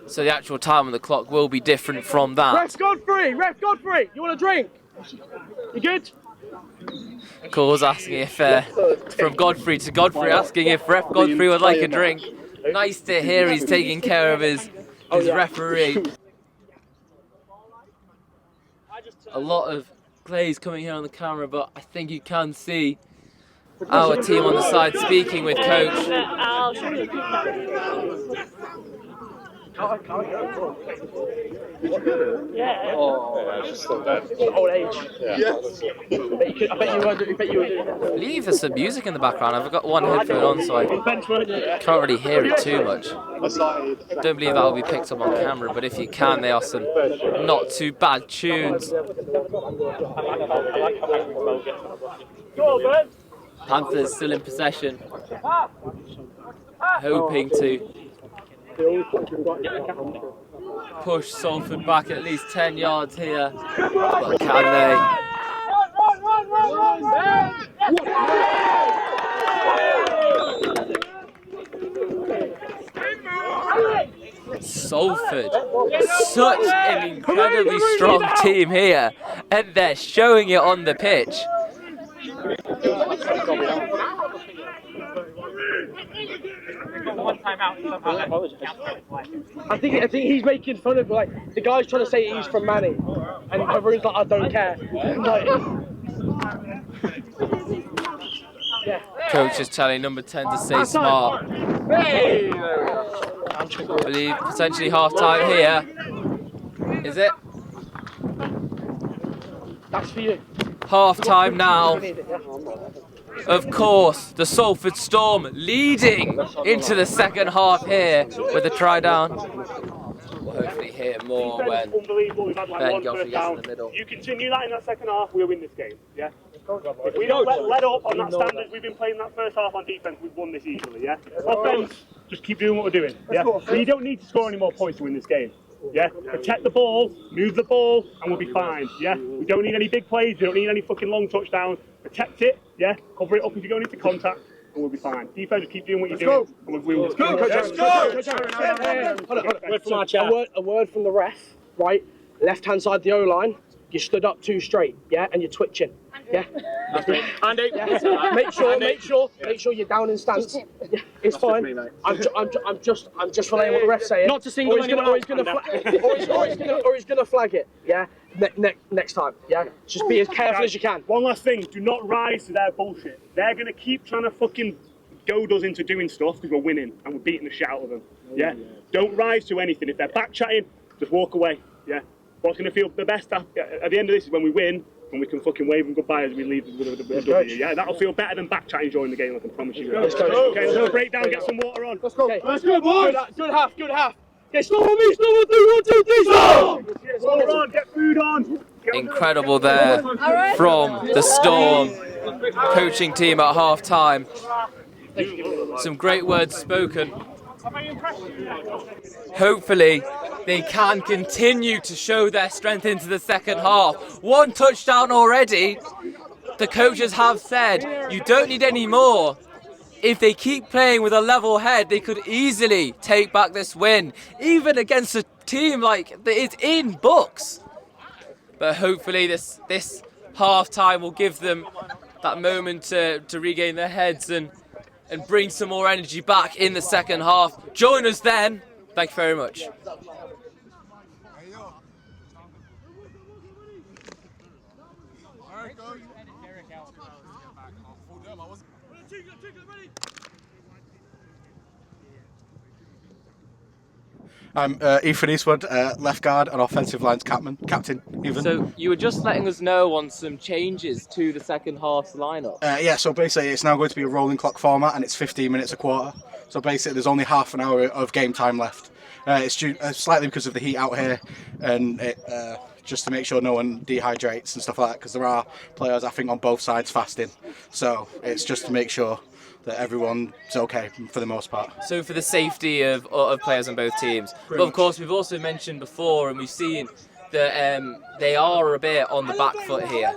so the actual time on the clock will be different from that. Ref Godfrey, you want a drink? You good? Calls asking if, from Godfrey to Godfrey, asking if Ref Godfrey would like a drink. Nice to hear he's taking care of his referee. A lot of glaze coming here on the camera, but I think you can see our team on the side speaking with coach. Yeah. Oh, old age. Yeah. I bet you were doing I believe there's some music in the background. I've got one headphone on, so I can't really hear it too much. Don't believe that will be picked up on camera, but if you can, they are some not too bad tunes. Panthers still in possession, hoping to push Salford back at least 10 yards here, but can they? Salford, such an incredibly strong team here, and they're showing it on the pitch. I think he's making fun of, like, the guy's trying to say he's from Manny, and everyone's like, I don't care. Like, yeah. Coach is telling number 10 to stay smart. I believe potentially half time here. Is it? That's for you. Half time now. Of course, the Salford Storm leading into the second half here with a try down. We'll hopefully hear more when Ben Godfrey gets in the middle. You continue that in that second half, we'll win this game. Yeah. If we don't let up on that standard we've been playing that first half on defence, we've won this easily. Yeah. Offense, just keep doing what we're doing. Yeah. You don't need to score any more points to win this game. Yeah, protect the ball, move the ball, and we'll be fine. Yeah, we don't need any big plays, we don't need any fucking long touchdowns. Protect it, yeah, cover it up if you're going into contact, and we'll be fine. Defense, just keep doing what you're doing, and we'll Let's go! A word from the ref, right? Left-hand side of the O-line, you stood up too straight, yeah, and you're twitching, yeah. Andy, yeah. Make sure you're down in stance. Yeah, it's fine. I'm just relaying what the ref's saying. Not to single anyone out. Or he's gonna flag it. Yeah. Next time. Yeah. Just be as careful as you can. One last thing: do not rise to their bullshit. They're gonna keep trying to fucking goad us into doing stuff because we're winning and we're beating the shit out of them. Yeah. Don't rise to anything. If they're back chatting, just walk away. Yeah. What's gonna feel the best at the end of this is when we win. And we can fucking wave them goodbye as we leave with a W. Yeah, that'll feel better than back chatting during the game, I can promise you. Let's go. Okay, let's go break down, get some water on. Let's go. Okay. Let's go, boys. Good half. Okay, stop on me. 1, 2, 3, stop. Water on, get food on. Incredible there from the Storm coaching team at half time. Some great words spoken. Hopefully they can continue to show their strength into the second half. 1 touchdown already. The coaches have said you don't need any more. If they keep playing with a level head, they could easily take back this win, even against a team like that is in books. But hopefully this half time will give them that moment to regain their heads and bring some more energy back in the second half. Join us then. Thank you very much. I'm Ethan Eastwood, left guard and offensive lines captain. Even. So you were just letting us know on some changes to the second half's lineup. Yeah, so basically it's now going to be a rolling clock format and it's 15 minutes a quarter. So basically there's only half an hour of game time left. It's due, slightly because of the heat out here and just to make sure no one dehydrates and stuff like that, because there are players I think on both sides fasting. So it's just to make sure that everyone's okay for the most part. So for the safety of players on both teams. But of course we've also mentioned before and we've seen that they are a bit on the back foot here,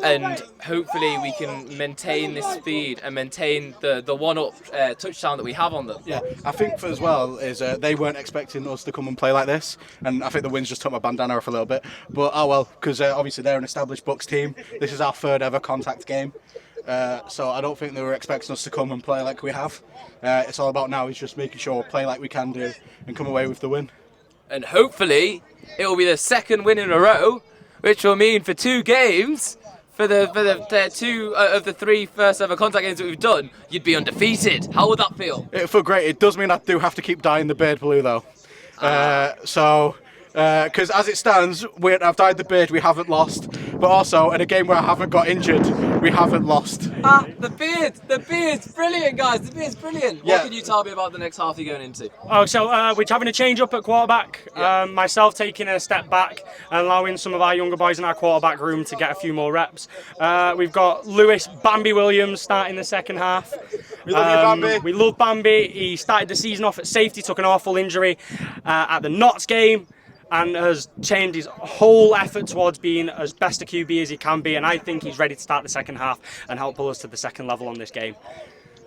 and hopefully we can maintain this speed and maintain the 1-up touchdown that we have on them. Yeah, I think as well is they weren't expecting us to come and play like this, and I think the wins just took my bandana off a little bit, but oh well, because obviously they're an established Bucks team. This is our 3rd ever contact game. So I don't think they were expecting us to come and play like we have. It's all about now is just making sure we play like we can do and come away with the win. And hopefully it will be the 2nd win in a row, which will mean for 2 games, for the 2 of the 3 first ever contact games that we've done, you'd be undefeated. How would that feel? It felt great. It does mean I do have to keep dyeing the beard blue though. Because as it stands, I've dyed the beard, we haven't lost. But also, in a game where I haven't got injured, we haven't lost. The beard's brilliant, guys. The beard's brilliant. Yeah. What can you tell me about the next half you're going into? Oh, so we're having a change up at quarterback. Yeah. Myself taking a step back and allowing some of our younger boys in our quarterback room to get a few more reps. We've got Lewis Bambi Williams starting the second half. We love you, Bambi. We love Bambi. He started the season off at safety, took an awful injury at the Notts game, and has changed his whole effort towards being as best a QB as he can be, and I think he's ready to start the second half and help pull us to the second level on this game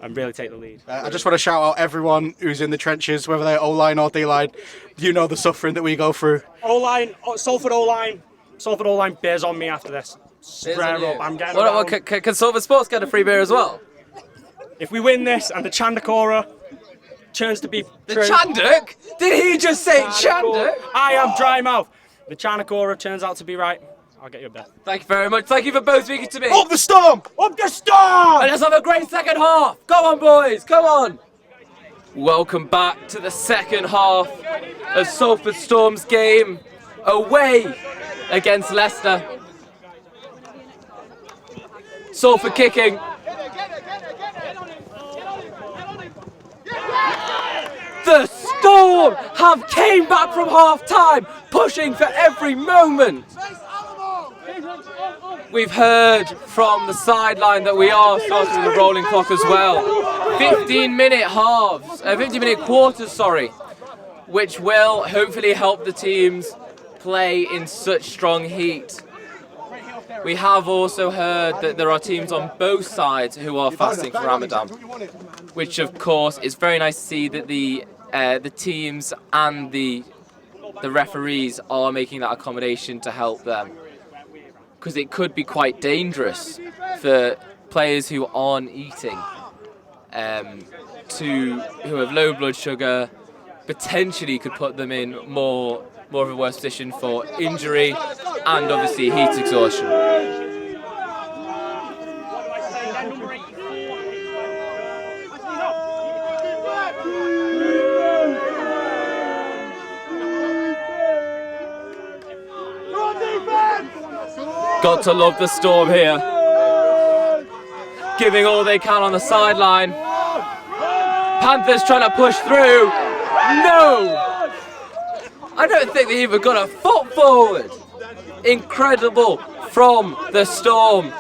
and really take the lead. I just want to shout out everyone who's in the trenches, whether they're O-line or D-line. You know the suffering that we go through. O-line, Salford O-line bears on me after this. Square up, I'm getting around. Can Salford Sports get a free beer as well? If we win this and the Charnock turns to be true. Charnock? Did he just say Charnock? I have dry mouth. The Charnock turns out to be right. I'll get you a bet. Thank you very much. Thank you for both speaking to me. Up the Storm! Up the Storm! And let's have a great second half. Go on, boys. Go on. Welcome back to the second half of Salford Storm's game away against Leicester. Salford kicking. The Storm have came back from half-time, pushing for every moment. We've heard from the sideline that we are starting the rolling clock as well. 15-minute quarters, which will hopefully help the teams play in such strong heat. We have also heard that there are teams on both sides who are fasting for Ramadan, which of course is very nice to see that the teams and the referees are making that accommodation to help them, because it could be quite dangerous for players who aren't eating, who have low blood sugar, potentially could put them in more of a worse position for injury and obviously heat exhaustion. Got to love the Storm here, giving all they can on the sideline. Panthers trying to push through. No! I don't think they even got a foot forward. incredible from the Storm.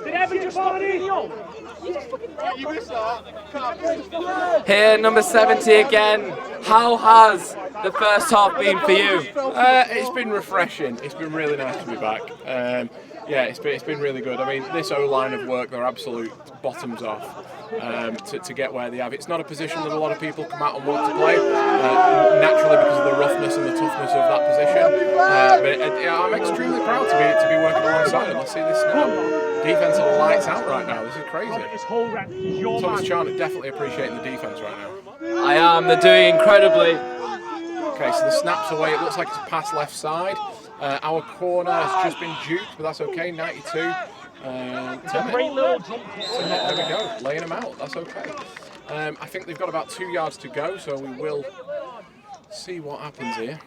Did everybody? Here, number 70 again. How has the first half been for you? It's been refreshing. It's been really nice to be back. Yeah, it's been really good. I mean, this O-line of work, they're absolute bottoms off to get where they have. It's not a position that a lot of people come out and want to play, naturally because of the roughness and the toughness of that position. But I'm extremely proud to be working alongside them. Let's see this now. Defense are lights out right now. This is crazy. Thomas Charnock definitely appreciating the defense right now. I am. They're doing incredibly. Okay, so the snap's away. It looks like it's a pass left side. Our corner has just been duped, but that's okay. 92. Great little jump. There we go. Laying them out. That's okay. I think they've got about 2 yards to go, so we will see what happens here.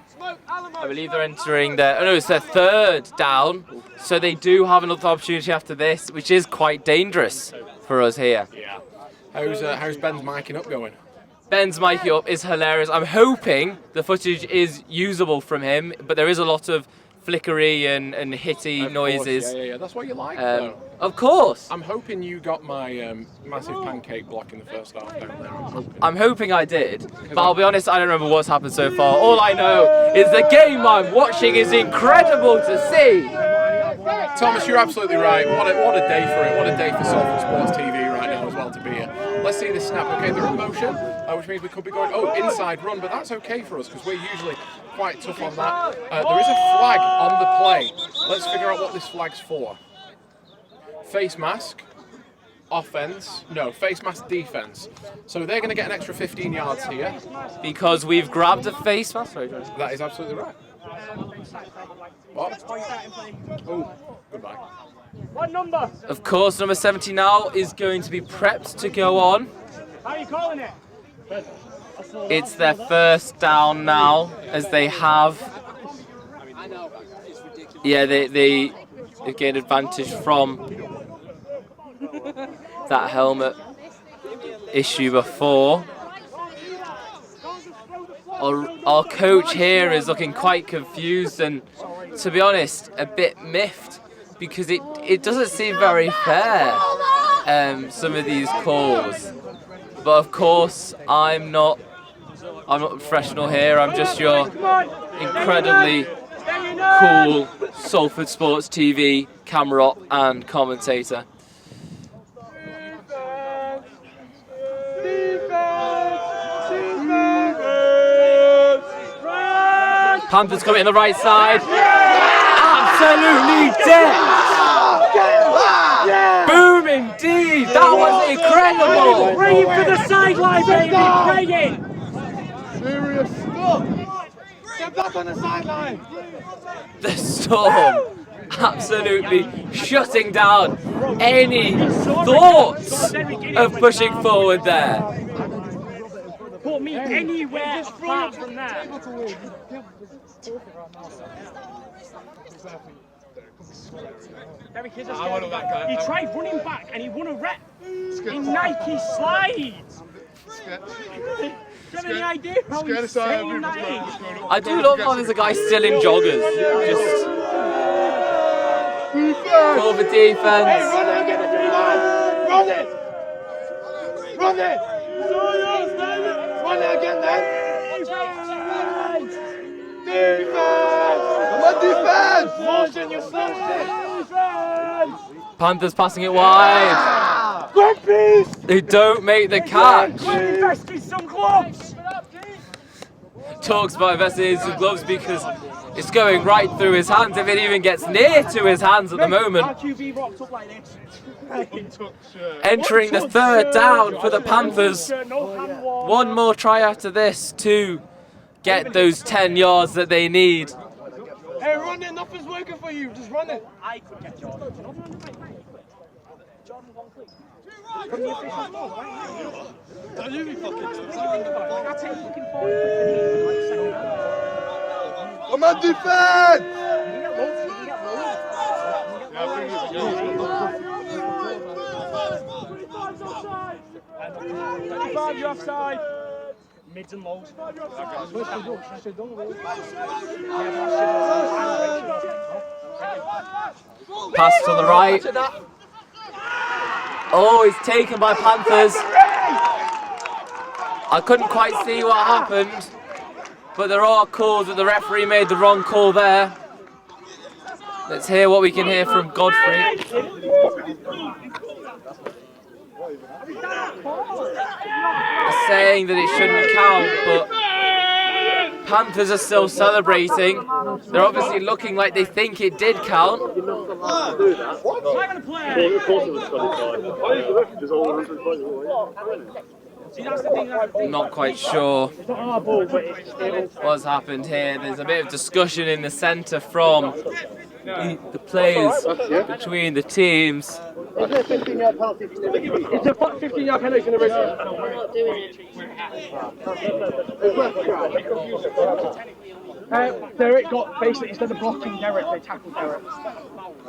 I believe they're entering their, oh no, it's their third down, so they do have another opportunity after this, which is quite dangerous for us here. Yeah. How's Ben's miking up going? Ben's miking up is hilarious. I'm hoping the footage is usable from him, but there is a lot of flickery and hitty noises. Yeah. That's what you like, though. Of course. I'm hoping you got my massive pancake block in the first half down there. I'm hoping I did, but I'll be honest, I don't remember what's happened so far. All I know is the game I'm watching is incredible to see. Thomas, you're absolutely right. What a day for it. What a day for Salford Sports TV right now as well to be here. Let's see this snap. Okay, they're in motion, which means we could be going, inside run, but that's okay for us because we're usually quite tough on that. There is a flag on the play. Let's figure out what this flag's for. Face mask, offense, no, face mask defense. So they're going to get an extra 15 yards here. Because we've grabbed a face mask? That is absolutely right. What? Oh, goodbye. What number? Of course, number 70 now is going to be prepped to go on. How are you calling it? It's their first down now, as they have. Yeah, they gained advantage from that helmet issue before. Our coach here is looking quite confused and, to be honest, a bit miffed because it doesn't seem very fair, some of these calls. But of course, I'm not a professional here. I'm just your incredibly cool Salford Sports TV camera op and commentator. Panthers coming in the right side. Absolutely dead. Boom indeed. That was incredible. Praying for the sideline, baby. Praying. Serious stuff. Get back on the sideline. The Storm absolutely shutting down any thoughts of pushing forward there. Put me anywhere apart from that. Derek is a scary guy. He tried running back and he won a rep in Nike slides. Do you have any idea how insane that is? I do love how there's a guy still in joggers. Just call for defense. Hey, run it again, run it! Run it! Run it again, then! Defense! Come on, defense! Motion, you smashed it! Panthers passing it wide. They don't make the catch. Invest in some gloves! Talks about investing in some gloves because it's going right through his hands if it even gets near to his hands at the moment. RQB rocked up like this. Entering the third down for the Panthers. One more try after this to get those 10 yards that they need. Hey, run it, nothing's working for you, just run it. I could get Jordan. Jordan one click. Don't you be fucking come on, defense! You're offside. Mids and lows. Pass to the right. Oh, it's taken by Panthers. I couldn't quite see what happened, but there are calls that the referee made the wrong call there. Let's hear what we can hear from Godfrey. They're saying that it shouldn't count, but Panthers are still celebrating. They're obviously looking like they think it did count. I'm not quite sure what's happened here. There's a bit of discussion in the centre from the players between the teams. Isn't it a 15-yard penalty? It's a 15-yard penalty in the red zone. I'm not doing it. Derek got basically, instead of blocking Derek, they tackled Derek.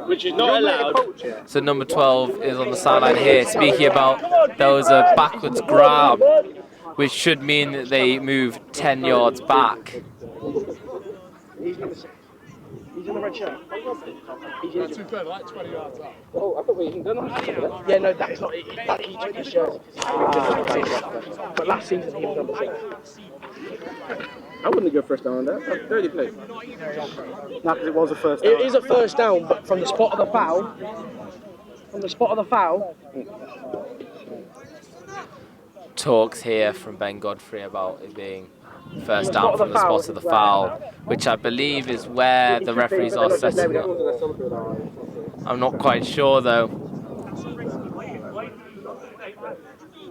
Which is not allowed. So number 12 is on the sideline here, speaking about there was a backwards grab, which should mean that they move 10 yards back. He's in the red shirt. He's too good, like 20 yards out. Oh, I thought we hadn't done that. Yeah, no, that's not it. He took his shirt. But last season he was number 6. I wouldn't go first down on that. 30 play. No, because it was a first down. It is a first down, but from the spot of the foul. Talks here from Ben Godfrey about it being first down from the spot of the foul, which I believe is where the referees are setting up. I'm not quite sure though.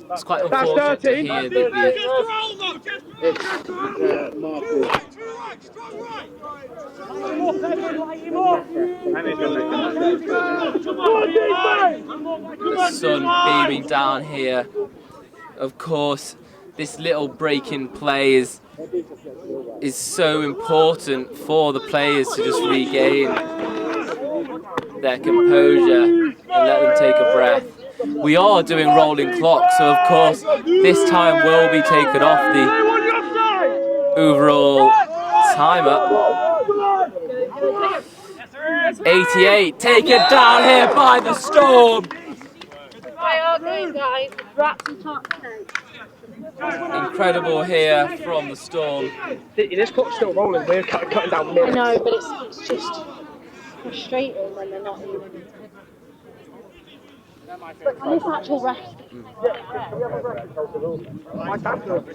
It's quite unfortunate to hear that the sun beaming down here. Of course, this little break in play is so important for the players to just regain their composure and let them take a breath. We are doing rolling clock, so of course this time will be taken off the overall timer. 88 taken down here by the Storm. Incredible here from the Storm. This clock's still rolling. We're cutting down minutes. I know, but it's just frustrating when they're not even. I need actual rest. My dad's going to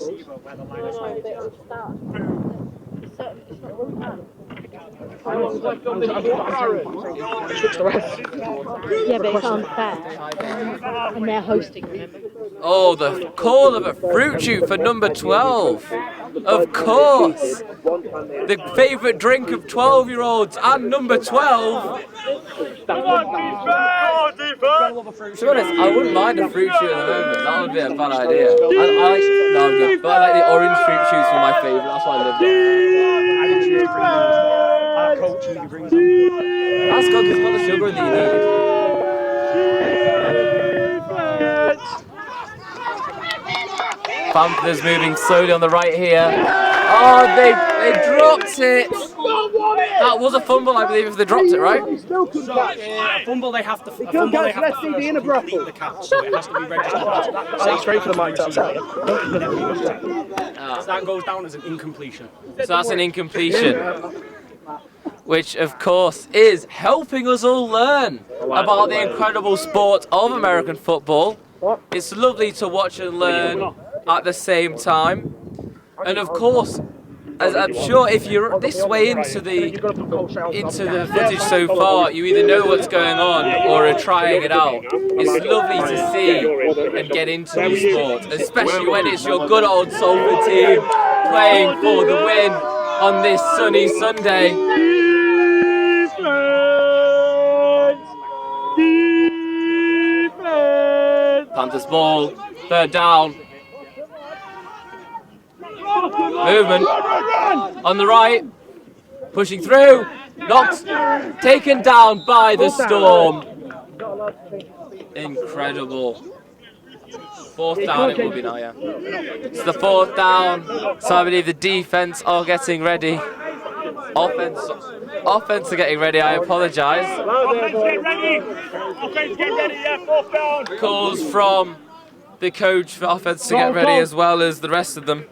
Yeah, but it's unfair. And they're hosting, remember? Oh, the call of a fruit shoot for number 12. Of course. The favourite drink of 12-year-olds and number 12. To be honest, I wouldn't mind a fruit shoot at the moment. That would be a bad idea. No, I'm good. But I like the orange fruit shoots for my favourite. That's why I live there. That's good because it's got the sugar that you need. Panthers moving slowly on the right here. Oh, they dropped it. That was a fumble, I believe, if they dropped it, right? A fumble they have to complete the catch, so it has to be registered. Stay straight for the mic. So that goes down as an incompletion. So that's an incompletion, which of course is helping us all learn about the incredible sport of American football. It's lovely to watch and learn at the same time. And of course, as I'm sure if you're this way into the footage so far, you either know what's going on or are trying it out. It's lovely to see and get into the sport, especially when it's your good old Salford team playing for the win on this sunny Sunday. Panthers ball, third down. Movement on the right, pushing through, knocked, taken down by the Storm. Incredible. Fourth down it will be now, yeah. It's the fourth down, so I believe the defense are getting ready. Offense are getting ready, I apologise. Offense get ready! Offense get ready, yeah, fourth down! Calls from the coach for offense to get ready as well as the rest of them.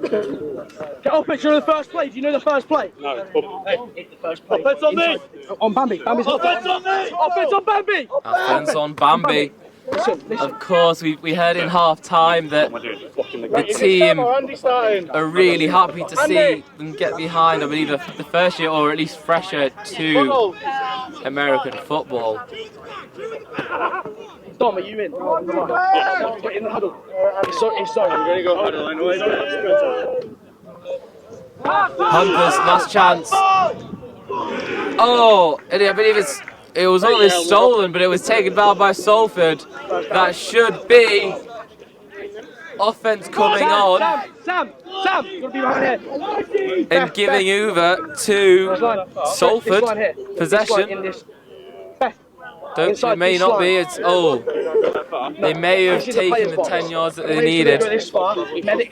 Get offense, you know the first play. Do you know the first play? No, it's football. It's the first play. Offense on me! On Bambi. Bambi's Offense on me! Offense on Bambi! Offense on Bambi. Listen. Of course, we heard in half time that the team are really happy to see them get behind, I believe, the first year or at least fresher to American football. Dom, are you in? Get in the huddle. It's so. I'm going to go huddle anyway. Hunters, last chance. Oh, and I believe it was almost stolen, but it was taken down by Salford. That should be offense coming on Sam, you're going to be right here. and giving over to Salford. Possession. It may not be. They may have taken the 10 yards that they needed. Medics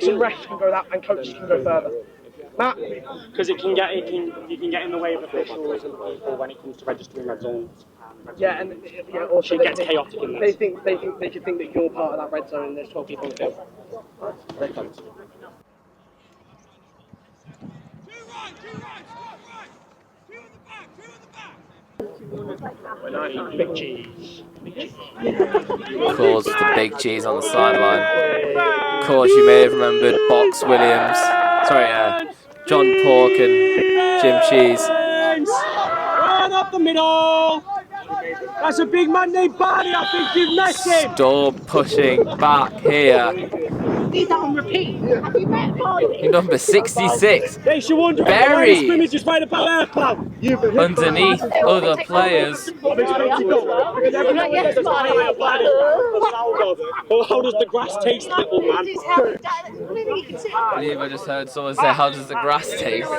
and refs can go that, and coaches can go further. Matt, because you can get in the way of officials and people when it comes to registering red zones. Yeah, and also it gets chaotic in this. They could think that you're part of that red zone and there's 12 people on the field. Very close. Big cheese. Of course, the big cheese on the sideline. Of course, you may have remembered Box Williams. Sorry, John Pork and Jim Cheese. Run up the middle. That's a big man named Barney. I think you've missed him. Storm pushing back here. Need that on repeat. Have you met Barney? Number 66. Barry. Underneath other players. Well, how does the grass taste, little man? I believe I just heard someone say, how does the grass taste?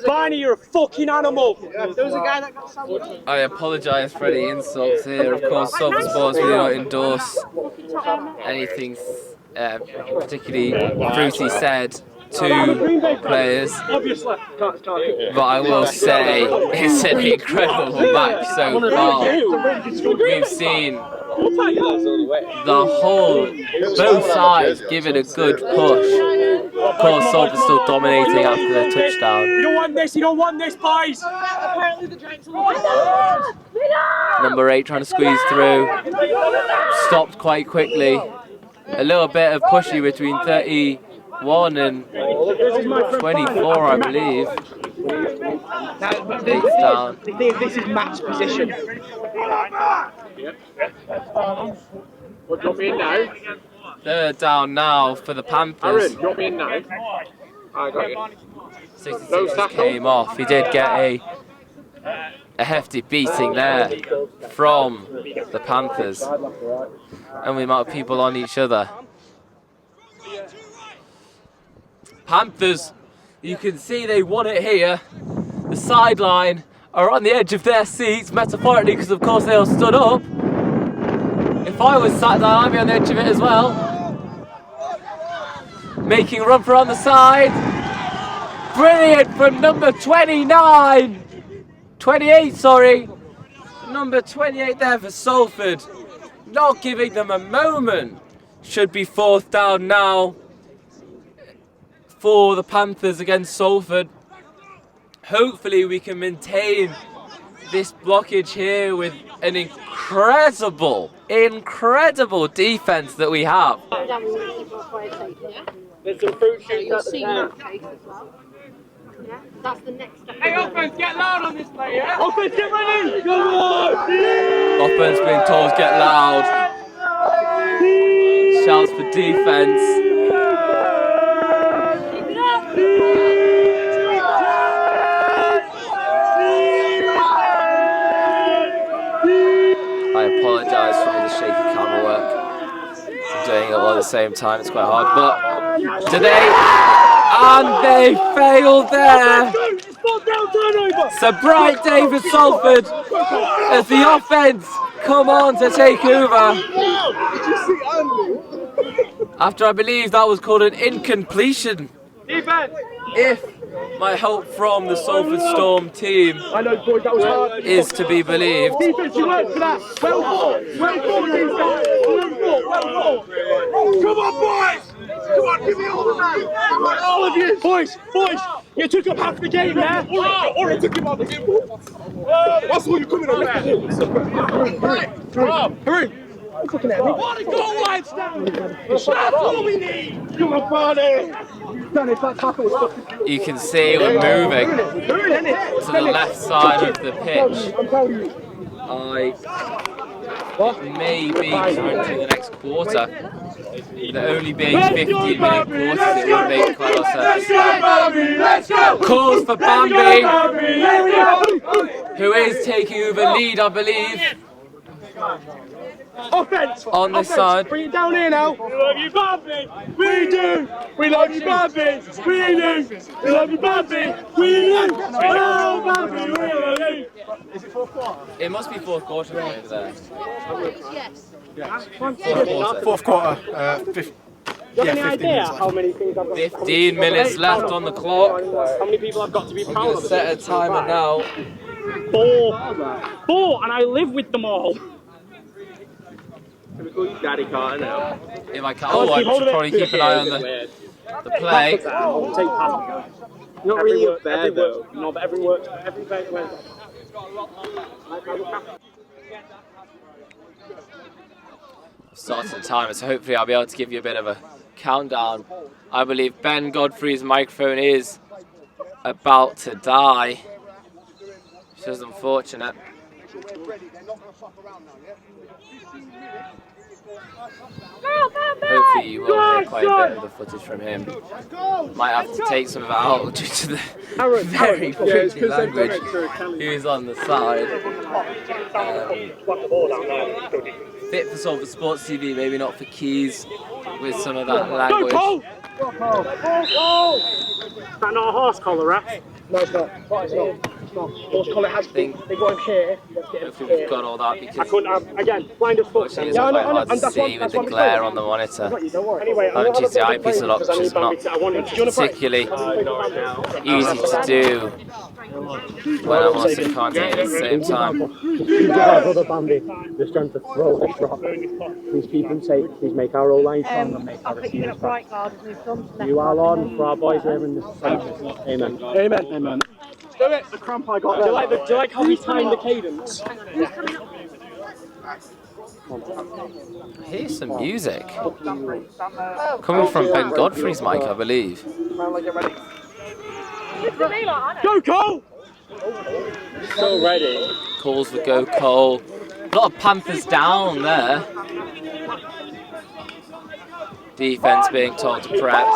Barney, you're a fucking animal. There was a guy that got sandwiched. I apologise for any insults here. Of course, Salford Sports do not endorse anything particularly fruity said to players, but I will say it's an incredible match so far. We've seen both sides give it a good push. Of course, Salford still dominating after their touchdown. You don't want this, boys. Number 8 trying to squeeze through, stopped quite quickly. A little bit of pushy between 31 and 24, I believe. Down. The thing is, this is Matt's position. What do you want me in now? Third down now for the Panthers. Aaron, do you want me in now? I got you. 66 came off. He did get a hefty beating there from the Panthers. And the amount of people on each other. Panthers, you can see they won it here. The sideline are on the edge of their seats, metaphorically, because of course they all stood up. If I was sat down, I'd be on the edge of it as well. Making a run for on the side. Brilliant from number 28, sorry. Number 28 there for Salford. Not giving them a moment. Should be fourth down now for the Panthers against Salford. Hopefully we can maintain this blockage here with an incredible defense that we have. There's some fruit shoots You'll at the see top. that case as well. Yeah, that's the next step. Hey, offense, get loud on this play, yeah? Offense, get ready! Come on! Offense being told to get loud. Shouts for defense. I apologise for the shaky camera work. I'm doing it all at the same time, it's quite hard, but today, and they failed there. It's a bright day for Salford as the offence come on to take over. After I believe that was called an incompletion. Defense! If my help from the Salford Storm team I know, boys, that was hard. is to be believed. Defense, you worked for that. Well fought. Well fought, defense. Well fought. Well fought. Come on, boys. Come on, give me all the man. All of you. Boys, you took up half the game, yeah? Or I took him out the game. That's all you're coming on. Hurry. I'm looking at me. What a goal line stand. That's all we need. Come on, Barney. You can see we're moving to the left side of the pitch. I may be through to the next quarter. There only being 15-minute quarters, it would make quite a lot of sense. Calls for Bambi, who is taking over lead, I believe. Offense! On this side. Bring it down here now. We love you, Bambi! We do! We love you, Bambi! We do! We love you, Bambi! We do! Oh, Bambi, we love you! Is it fourth quarter? It must be fourth quarter over there. Yes. Fourth quarter. Do you have any idea how many things I've got? 15 minutes left on the clock. How many people I've got to be proud of? Set a timer now. 4, and I live with them all. Can we call you Daddy Carter now? If I can, I should probably keep an eye on the play. Take Pat. Not really a bear though. No, but every work, every bear went. Starting the timer, so hopefully I'll be able to give you a bit of a countdown. I believe Ben Godfrey's microphone is about to die, which is unfortunate. Hopefully you will hear quite a bit of the footage from him. Might have to take some of it out due to the very freaky language who's on the side. Fit for Salford Sports TV, maybe not for Keys with some of that language. Is that not a horse collar, right? No, it's not. It's not. Horse collar has been. They got him here. Hopefully we've got all that because I couldn't have, again, blind as fuck. it's quite hard to see with the glare on the monitor. Anyway, I haven't used the eyepiece a lot, which is not particularly easy to do when I'm also commentating at the same time. Brother Bambi, the strength to throw the shot. Please keep him safe. Please make our O-line strong and make our receivers strong. You are Lord and for our boys here in the centre. Amen. Amen. Amen. Do it. The cramp I got. Do you like how we timed the cadence? Here's some music coming from Ben Godfrey's mic, I believe. Go Cole! So ready. Calls for Go Cole. A lot of Panthers down there. Defense being told to prep.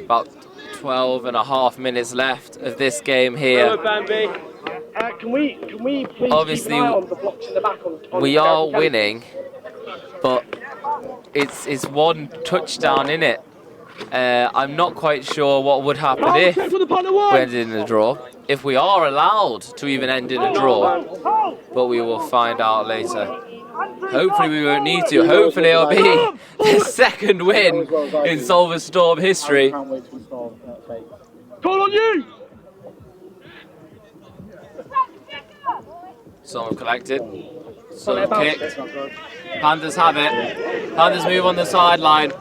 About 12 and a half minutes left of this game here. Can we please Obviously, keep an eye on the blocks in the back on we are winning, but it's one touchdown in it. I'm not quite sure what would happen if we ended in a draw. If we are allowed to even end in a draw, but we will find out later. Hopefully we won't need to. Hopefully it'll be the second win in Salford Storm history. Call on you! Some have collected, some have kicked. Panthers have it. Panthers move on the sideline.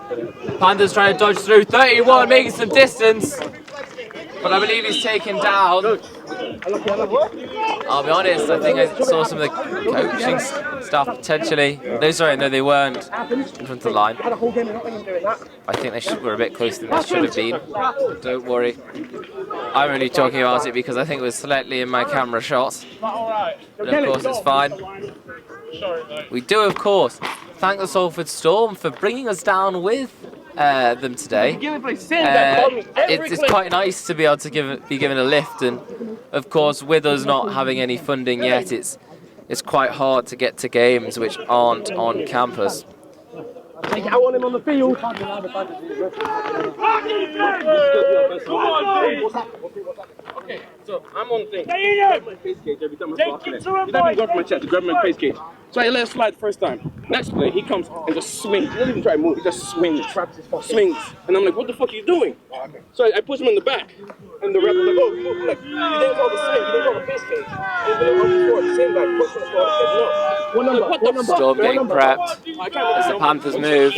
Panthers trying to dodge through. 31, making some distance. But I believe he's taken down. I'll be honest, I think I saw some of the coaching staff potentially. No, they weren't in front of the line. I think they were a bit closer than they should have been. Don't worry. I'm only talking about it because I think it was slightly in my camera shot. But of course it's fine. We do, of course, thank the Salford Storm for bringing us down with them today. It's quite nice to be able to be given a lift, and of course with us not having any funding yet, it's quite hard to get to games which aren't on campus. Take it out on him on the field. Okay, so I'm on the thing. Stay in Grab my face cage every time I start it. You let me go for my chest to grab my face cage. So I let it slide the first time. Next play, he comes and just swings. He doesn't even try to move. He just swings. Swings. And I'm like, what the fuck are you doing? So I push him in the back. And the ref was like, oh, you know, like, you didn't call the swing. You didn't call the face cage. And then before the same guy pushed him for it. What number? What the Storm getting prepped as the Panthers move.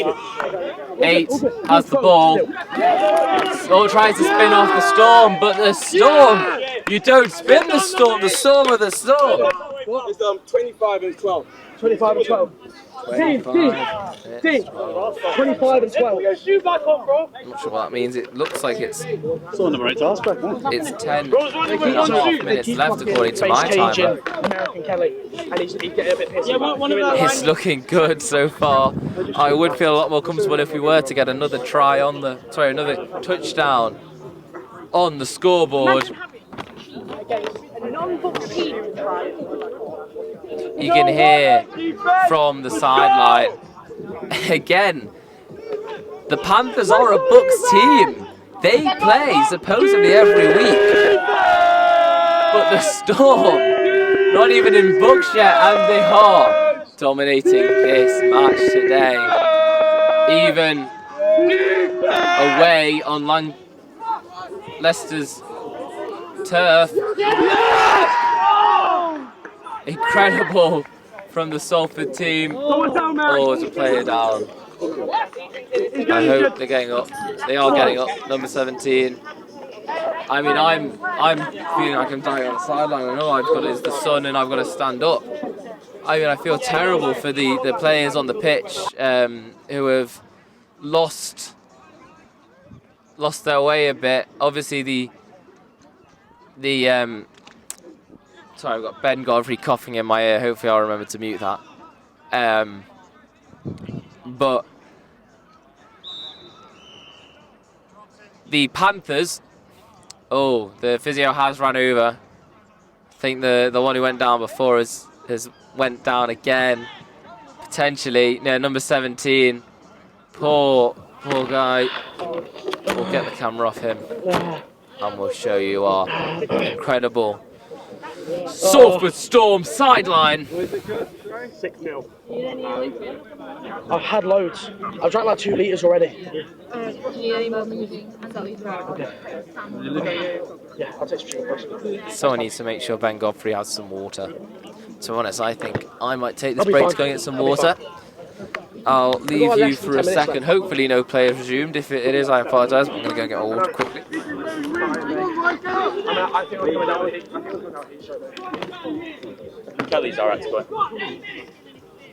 8 has the ball. Storm tries to spin off the Storm, but the Storm, you don't spin the Storm are the Storm. It's 25 and 12. 25 and 12. Team. 25 and 12. I'm not sure what that means. It looks like it's 10 and a half minutes left according to my timer. American Kelly, and he's getting a bit pissy. It's looking good so far. I would feel a lot more comfortable if we were to get another another touchdown on the scoreboard. You can hear from the sideline. Again, the Panthers are a Bucks team. They play supposedly every week. But the Storm, not even in Bucks yet, and they are dominating this match today. Even away on Leicester's turf. Incredible from the Salford team. Oh, to play it down. I hope they're getting up. They are getting up. Number 17. I mean, I'm feeling like I'm dying on the sideline. I know I've got it's the sun and I've got to stand up. I mean, I feel terrible for the players on the pitch who have lost their way a bit. Obviously, sorry, I've got Ben Godfrey coughing in my ear. Hopefully I'll remember to mute that. But the Panthers, the physio has run over. I think the one who went down before has went down again. Potentially, no, number 17. Poor guy. We'll get the camera off him and we'll show you our incredible Salford Storm sideline. 6-0. I've had loads. I've drank like 2 litres already. Yeah, I'll take some. Someone needs to make sure Ben Godfrey has some water. To be honest, I think I might take this break to go and get some water. I'll leave you for a second. Hopefully no players resumed. If it is, I apologise. I'm going to go and get my water quickly. Kelly's alright to go.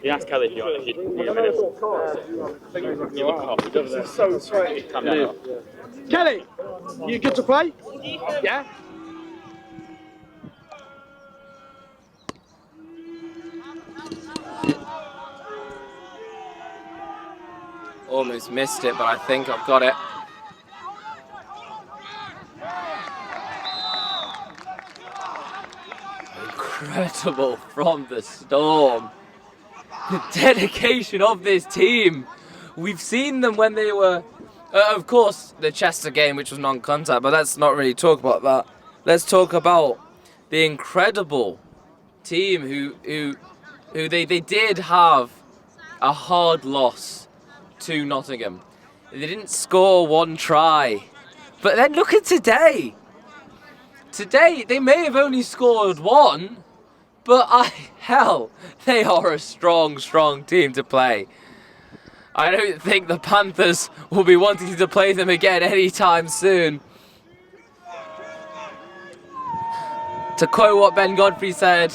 He asked Kelly if you need a minute. You look off. This is so sweaty. Calm down. Kelly, you good to play? Yeah? Almost missed it, but I think I've got it. Incredible from the Storm. The dedication of this team. We've seen them when they were, of course, the Chester game, which was non-contact, but let's not really talk about that. Let's talk about the incredible team who they did have a hard loss to Nottingham. They didn't score 1 try. But then look at today. Today, they may have only scored 1, but hell, they are a strong team to play. I don't think the Panthers will be wanting to play them again anytime soon. To quote what Ben Godfrey said,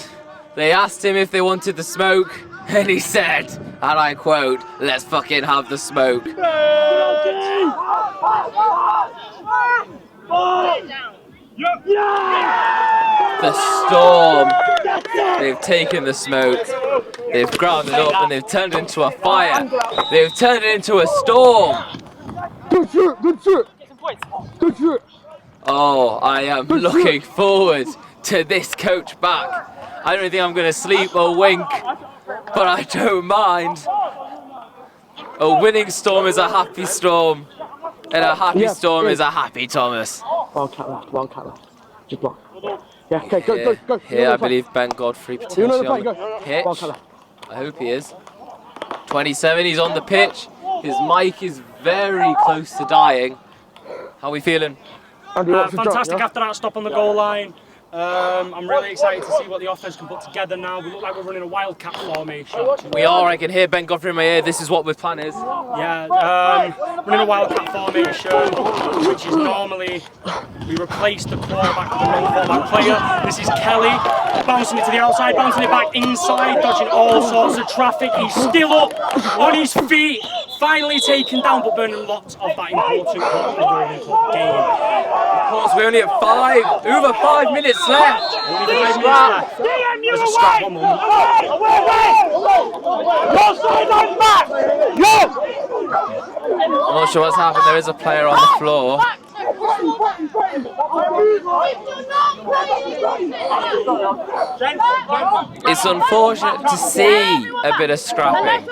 they asked him if they wanted the smoke, and he said, and I quote, "Let's fucking have the smoke." The Storm, they've taken the smoke, they've ground it up and they've turned it into a fire. They've turned it into a storm. Good shit. Good shit. Oh, I am looking forward to this coach back. I don't think I'm going to sleep or wink, but I don't mind. A winning Storm is a happy Storm, and a happy Storm is a happy Thomas. One cat left. Just block. Yeah, okay, go. Here, I believe Ben Godfrey potentially another on play, the go. pitch. One colour. I hope he is. 27, he's on the pitch. His mic is very close to dying. How are we feeling? Fantastic after that stop on the goal line. I'm really excited to see what the offense can put together now. We look like we're running a wildcat formation. We are, I can hear Ben Godfrey in my ear. This is what the plan is. Yeah, running a wildcat formation, which is normally we replace the quarterback with a non-quarterback player. This is Kelly bouncing it to the outside, bouncing it back inside, dodging all sorts of traffic. He's still up on his feet, finally taken down, but burning lots of that important game. Of course, we only have over 5 minutes left. Only 5 minutes left. There's a scrap, one more. I'm not sure what's happened. There is a player on the floor. It's unfortunate to see a bit of scrapping.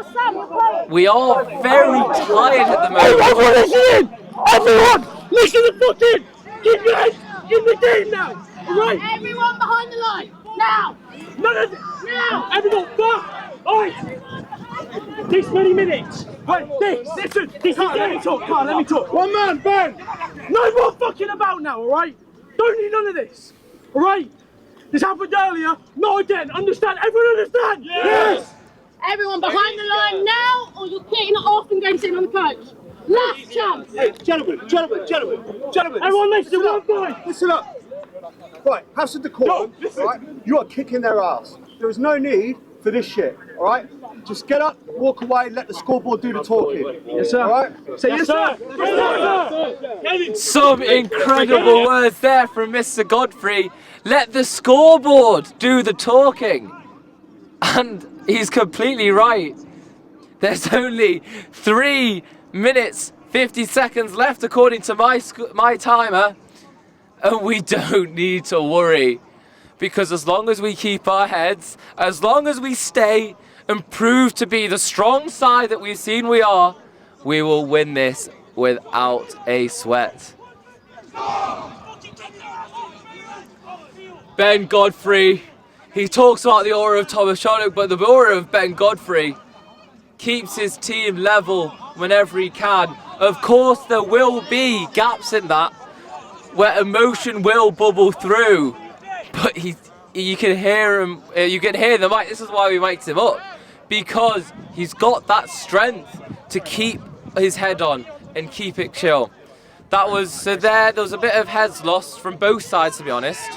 We are very tired at the moment. Everyone, listen to fucking! Keep your heads in the game now! Alright? Everyone behind the line, now! None of Now! everyone, fuck! Alright! This many minutes! Right, listen! Let me talk! One man, Ben! No more fucking about now, alright? Don't need none of this! Alright? This happened earlier, not again, understand? Everyone understand? Yes! Everyone behind the line now, or you're getting it off and going sitting on the coach. Last chance! Hey, gentlemen. Everyone listen, one guy! Listen up. Right, have the call. Right? You are kicking their ass. There is no need for this shit, all right? Just get up, walk away, let the scoreboard do the talking. Yes, sir. All right? Say yes, sir. Yes, sir. Some incredible words there from Mr. Godfrey. Let the scoreboard do the talking. And he's completely right. There's only 3 minutes, 50 seconds left according to my timer. And we don't need to worry. Because as long as we keep our heads, as long as we stay and prove to be the strong side that we've seen we are, we will win this without a sweat. Ben Godfrey, he talks about the aura of Thomas Charnock, but the aura of Ben Godfrey keeps his team level whenever he can. Of course, there will be gaps in that where emotion will bubble through, but you can hear him. You can hear the mic. This is why we mic'd him up, because he's got that strength to keep his head on and keep it chill. That was so there was a bit of heads lost from both sides, to be honest.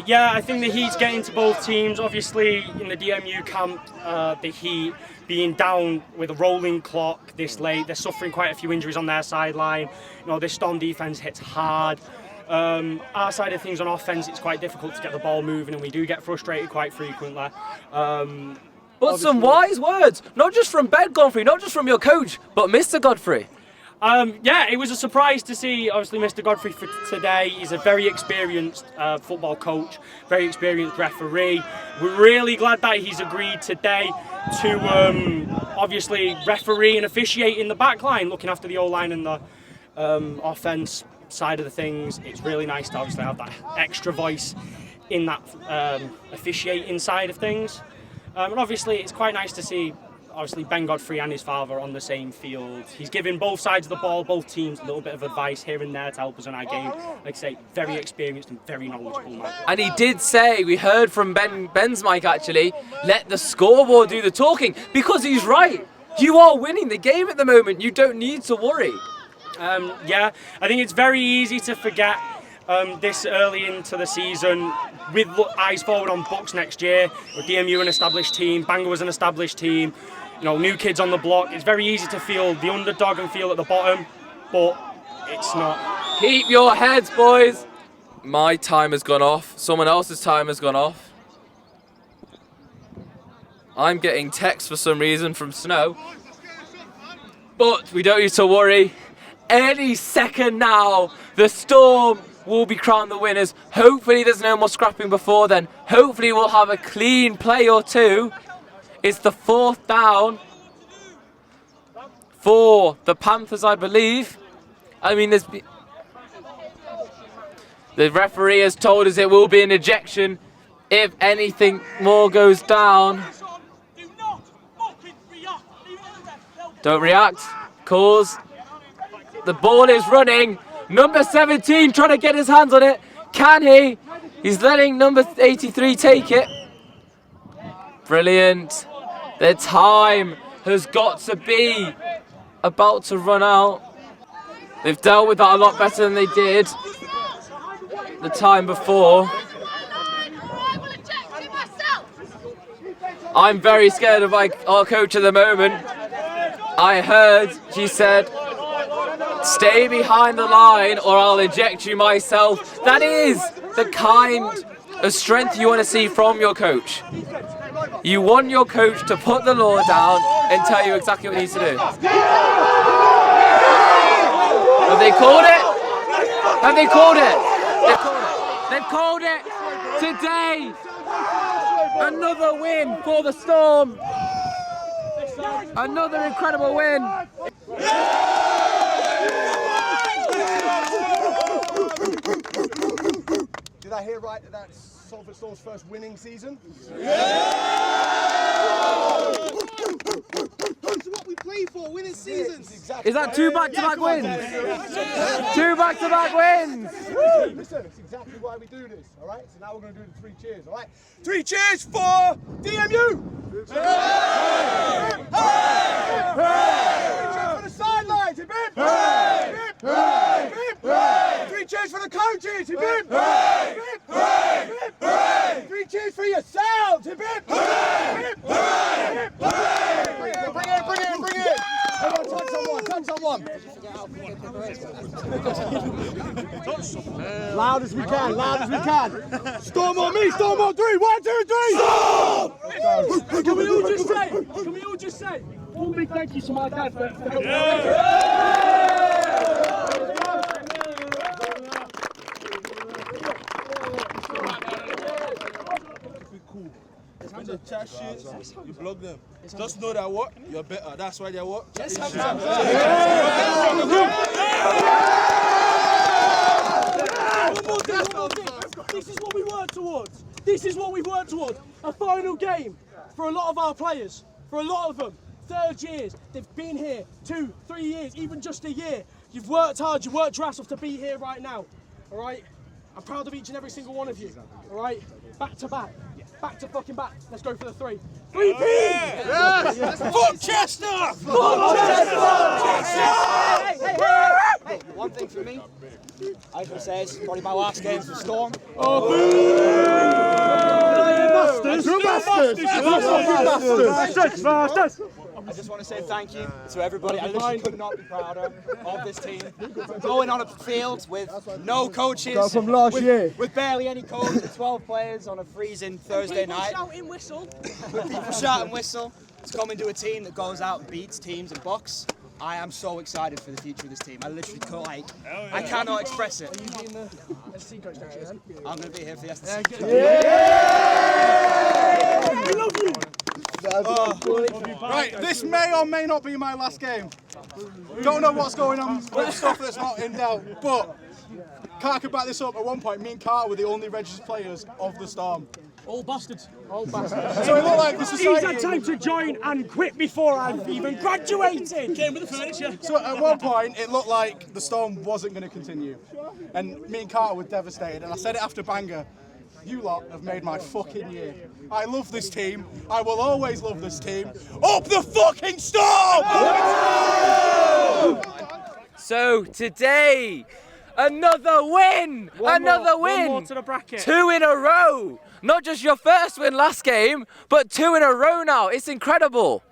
Yeah, I think the heat's getting to both teams. Obviously, in the DMU camp, the Heat being down with a rolling clock this late, they're suffering quite a few injuries on their sideline. You know, this Storm defense hits hard. Our side of things on offense, it's quite difficult to get the ball moving, and we do get frustrated quite frequently. But some wise words, not just from Ben Godfrey, not just from your coach, but Mr. Godfrey. Yeah, it was a surprise to see, obviously, Mr. Godfrey for today. He's a very experienced football coach, very experienced referee. We're really glad that he's agreed today to obviously referee and officiate in the back line, looking after the O-line and the offense side of the things. It's really nice to obviously have that extra voice in that officiating side of things. And obviously, it's quite nice to see obviously Ben Godfrey and his father on the same field. He's giving both sides of the ball, both teams, a little bit of advice here and there to help us in our game. Like I say, very experienced and very knowledgeable man. And he did say, we heard from Ben's mic actually, let the scoreboard do the talking, because he's right. You are winning the game at the moment. You don't need to worry. Yeah, I think it's very easy to forget this early into the season with eyes forward on Bucks next year. With DMU an established team, Bangor was an established team, you know, new kids on the block. It's very easy to feel the underdog and feel at the bottom, but it's not. Keep your heads, boys. My time has gone off. Someone else's time has gone off. I'm getting texts for some reason from Snow. But we don't need to worry. Any second now, the Storm will be crowned the winners. Hopefully there's no more scrapping before then. Hopefully we'll have a clean play or two. It's the 4th down for the Panthers, I believe. I mean, The referee has told us it will be an ejection if anything more goes down. Don't react. Cause the ball is running. Number 17 trying to get his hands on it. Can he? He's letting number 83 take it. Brilliant. The time has got to be about to run out. They've dealt with that a lot better than they did the time before. I'm very scared of our coach at the moment. I heard she said, stay behind the line or I'll eject you myself. That is the kind of strength you want to see from your coach. You want your coach to put the law down and tell you exactly what he needs to do. Have they called it? Have they called it? They've called it today. Another win for the Storm. Another incredible win. Did I hear right that that's Salford Storm's first winning season? That's what we play for, winning seasons. Is that 2 back-to-back wins? 2 back-to-back wins. Listen, it's exactly why we do this, all right? So now we're going to do the 3 cheers, all right? 3 cheers for DMU! Hooray! Hooray! 3 cheers for the sidelines, hip hip! Hooray! Hooray! Hooray! 3 cheers for the coaches, hip hip! Hooray! Hooray! Hooray! 3 cheers for yourselves, hip hip! Hooray! Hooray! Hooray! Bring it! Everyone touch someone! Loud as we can! Storm on me! Storm on 3! 1, 2, 3! Storm! Can we all just say one big thank you to my dad for helping When they chat shit, you block them. Just know that what? You're better. That's why they're what? Yes, This is what we work towards. This is what we've worked towards. A final game for a lot of our players. For a lot of them. 3rd years. They've been here 2, 3 years, even just a year. You've worked hard. You've worked your ass off to be here right now. All right? I'm proud of each and every single one of you. All right? Back to back. Back to fucking back. Let's go for the 3. 3 P! Yes! Fuck Chester! Fuck Chester! Hey, one thing for me, I was going to say, it's probably my last game for Storm. Oh, bastards! I just want to say thank you to everybody. I literally could not be prouder of this team. Going on a field with no coaches, from last year. with barely any coaches, 12 players on a freezing Thursday night. With people shout and whistle to come into a team that goes out and beats teams and bucks. I am so excited for the future of this team. I literally can't, I cannot express it. I'm going to be here for the SC. We love you! Right, this may or may not be my last game. Don't know what's going on with stuff that's not in doubt, but Carter could back this up. At one point, me and Carter were the only registered players of the Storm. All bastards. All bastards. So it looked like the society... He's had time to join and quit before I've even graduated. Came with the furniture. So at one point, it looked like the Storm wasn't going to continue. And me and Carter were devastated. And I said it after Bangor. You lot have made my fucking year. I love this team. I will always love this team. Up the fucking Storm! So today, another win! Another win! One more to the bracket. 2 in a row! Not just your first win last game, but 2 in a row now. It's incredible.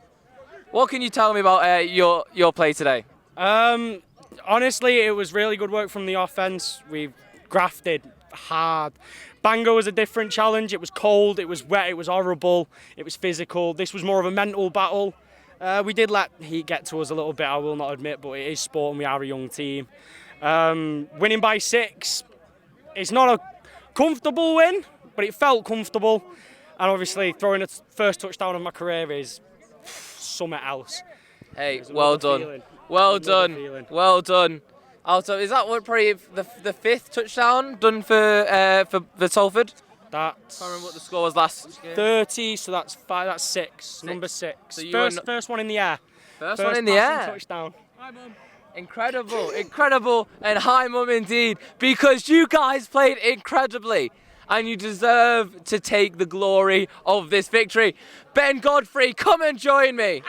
What can you tell me about your play today? Honestly, it was really good work from the offense. We've grafted hard. Bangor was a different challenge. It was cold, it was wet, it was horrible, it was physical. This was more of a mental battle. We did let heat get to us a little bit, I will not admit, but it is sport and we are a young team. Winning by 6, it's not a comfortable win, but it felt comfortable. And obviously throwing the first touchdown of my career is something else. Hey, well done. Well done. Well done. Is that what probably the fifth touchdown done for Salford? I can't remember what the score was last game. 30, so that's 5. That's 6. Number 6. So First one in the air. First one in the air. Touchdown. Hi, Mum. Incredible, and hi, Mum, indeed, because you guys played incredibly, and you deserve to take the glory of this victory. Ben Godfrey, come and join me.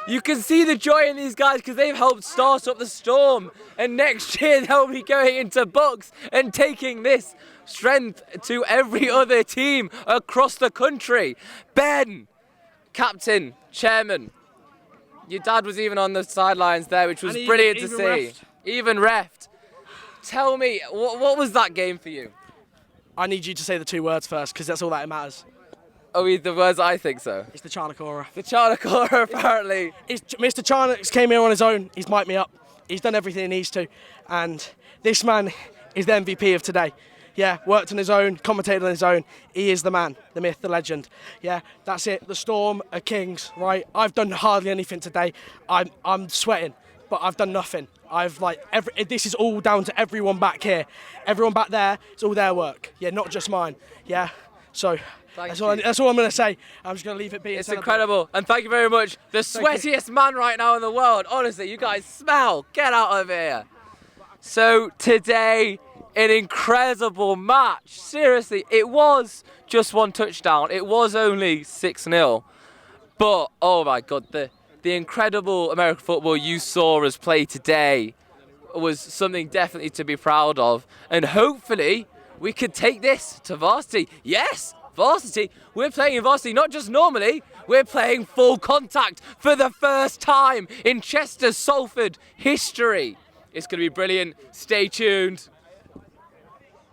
You can see the joy in these guys because they've helped start up the Storm, and next year they'll be going into Bucks and taking this strength to every other team across the country. Ben, captain, chairman, your dad was even on the sidelines there, which was brilliant to see. Even refed. Tell me, what was that game for you? I need you to say the 2 words first, because that's all that matters. Oh, the words I think so. It's the Charnock aura. The Charnock aura, apparently. Mr. Charnock came here on his own. He's mic'd me up. He's done everything he needs to. And this man is the MVP of today. Yeah, worked on his own, commentated on his own. He is the man, the myth, the legend. Yeah, that's it. The Storm are kings, right? I've done hardly anything today. I'm sweating, but I've done nothing. This is all down to everyone back here. Everyone back there, it's all their work. Yeah, not just mine. Yeah, so that's all I'm going to say. I'm just going to leave it be. It's incredible, and thank you very much. The sweatiest man right now in the world. Honestly, you guys smell. Get out of here. So today, an incredible match. Seriously, it was just 1 touchdown. It was only 6-0. But, oh my God, the incredible American football you saw us play today was something definitely to be proud of. And hopefully, we could take this to varsity. Yes, varsity. We're playing in varsity, not just normally. We're playing full contact for the first time in Chester Salford history. It's going to be brilliant. Stay tuned.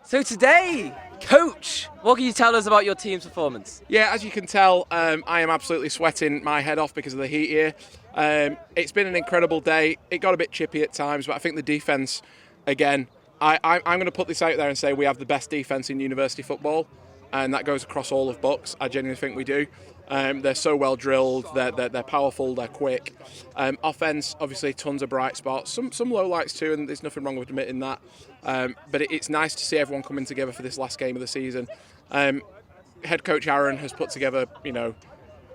So today, Coach, what can you tell us about your team's performance? Yeah, as you can tell, I am absolutely sweating my head off because of the heat here. It's been an incredible day. It got a bit chippy at times, but I think the defence, again, I'm going to put this out there and say we have the best defence in university football, and that goes across all of Bucks. I genuinely think we do. They're so well drilled, they're powerful, they're quick. Offence, obviously, tons of bright spots, some low lights too, and there's nothing wrong with admitting that. But it's nice to see everyone coming together for this last game of the season. Head coach Aaron has put together,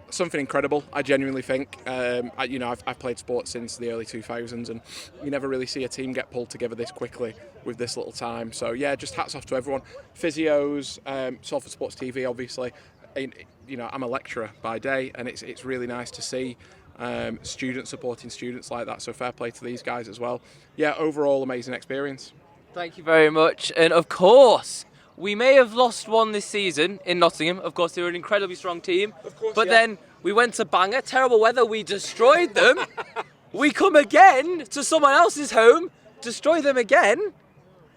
something incredible. I genuinely think. I've played sports since the early 2000s, and you never really see a team get pulled together this quickly with this little time. So yeah, just hats off to everyone. Physios, Salford Sports TV, obviously. I'm a lecturer by day, and it's really nice to see students supporting students like that. So fair play to these guys as well. Yeah, overall amazing experience. Thank you very much. And of course, we may have lost one this season in Nottingham. Of course, they were an incredibly strong team. Of course, but then we went to Bangor, terrible weather, we destroyed them. We come again to someone else's home, destroy them again.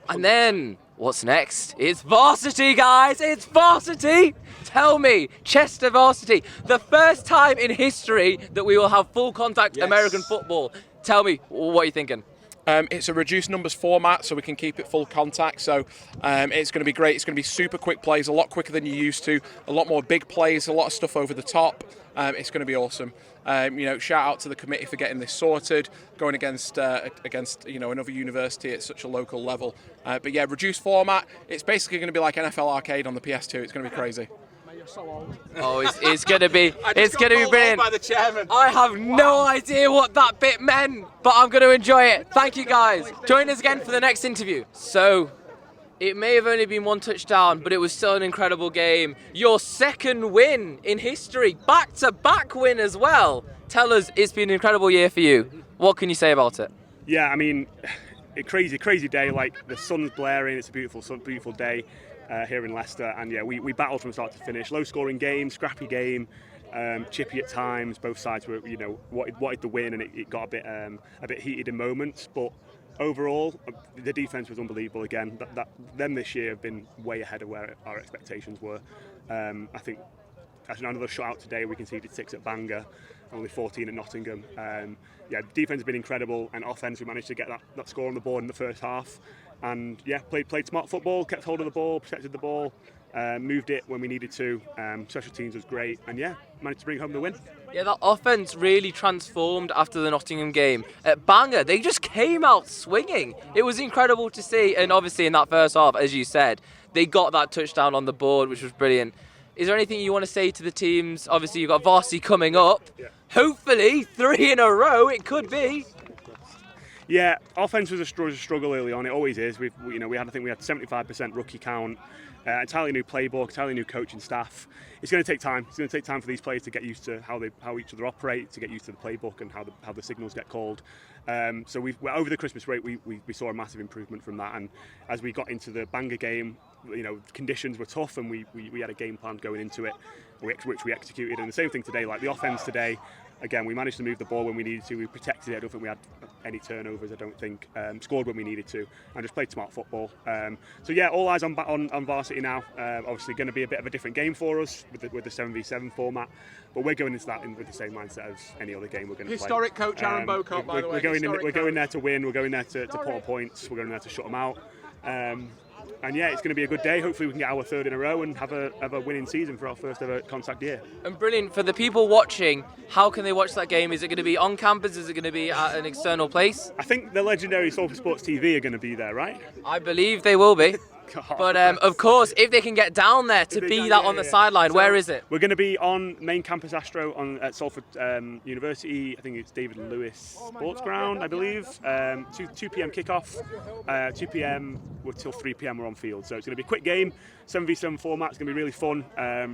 And then, what's next? It's varsity, guys, it's varsity. Tell me, Chester varsity, the first time in history that we will have full contact American football. Tell me, what are you thinking? It's a reduced numbers format, so we can keep it full contact. So it's going to be great. It's going to be super quick plays, a lot quicker than you're used to, a lot more big plays, a lot of stuff over the top. It's going to be awesome. Shout out to the committee for getting this sorted, going against another university at such a local level. But yeah, reduced format. It's basically going to be like NFL Arcade on the PS2. It's going to be crazy. You're so old. Oh, it's going to be brilliant. By the chairman. I have no idea what that bit meant, but I'm going to enjoy it. Thank you, guys. Join us again for the next interview. So, it may have only been 1 touchdown, but it was still an incredible game. Your second win in history, back-to-back win as well. Tell us, it's been an incredible year for you. What can you say about it? Yeah, I mean, a crazy day. Like, the sun's blaring. It's a beautiful day. Here in Leicester, and yeah, we battled from start to finish. Low-scoring game, scrappy game, chippy at times. Both sides were, wanted the win, and it got a bit heated in moments. But overall, the defence was unbelievable again. Them this year have been way ahead of where our expectations were. I think another shot out today. We conceded 6 at Bangor, only 14 at Nottingham. Defence has been incredible, and offence we managed to get that score on the board in the first half. And yeah, played smart football, kept hold of the ball, protected the ball, moved it when we needed to. Special teams was great, and yeah, managed to bring home the win. Yeah, that offense really transformed after the Nottingham game. At Bangor, they just came out swinging. It was incredible to see, and obviously in that first half, as you said, they got that touchdown on the board, which was brilliant. Is there anything you want to say to the teams? Obviously, you've got varsity coming up. Yeah. Hopefully, 3 in a row, it could be. Yeah, offense was a struggle early on. It always is. I think we had 75% rookie count, entirely new playbook, entirely new coaching staff. It's going to take time. It's going to take time for these players to get used to how each other operate, to get used to the playbook and how the signals get called. So over the Christmas break, we saw a massive improvement from that. And as we got into the Bangor game, conditions were tough, and we had a game plan going into it, which we executed. And the same thing today, like the offense today. Again, we managed to move the ball when we needed to. We protected it. I don't think we had any turnovers. I don't think scored when we needed to, and just played smart football. So yeah, all eyes on varsity now. Obviously, going to be a bit of a different game for us with the 7v7 format, but we're going into that with the same mindset as any other game we're going to play. Historic coach Aaron Bocott, by the way. We're going there to win. We're going there to put on points. We're going there to shut them out. And yeah, it's going to be a good day. Hopefully we can get our 3rd in a row and have a winning season for our first ever contact year. And brilliant. For the people watching, how can they watch that game? Is it going to be on campus? Is it going to be at an external place? I think the legendary Salford Sports TV are going to be there, right? I believe they will be. But of course, if they can get down there to be that on the sideline, so where is it? We're going to be on main campus Astro at Salford University. I think it's David Lewis Sports Ground, I believe. 2 p.m. kickoff. 2 p.m. till 3 p.m. we're on field. So it's going to be a quick game. 7v7 format. It's going to be really fun,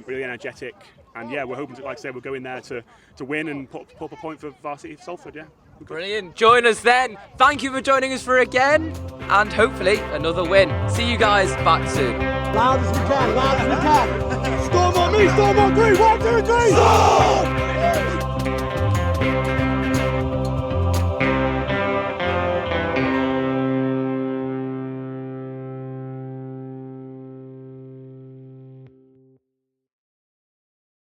really energetic. And yeah, we're hoping to, like I said, we'll go in there to win and put up a point for varsity Salford. Yeah. Brilliant. Join us then. Thank you for joining us for again, and hopefully another win. See you guys back soon. Loud as we can, loud as we can. Storm on me, storm on 3, 1, 2, 3. Storm!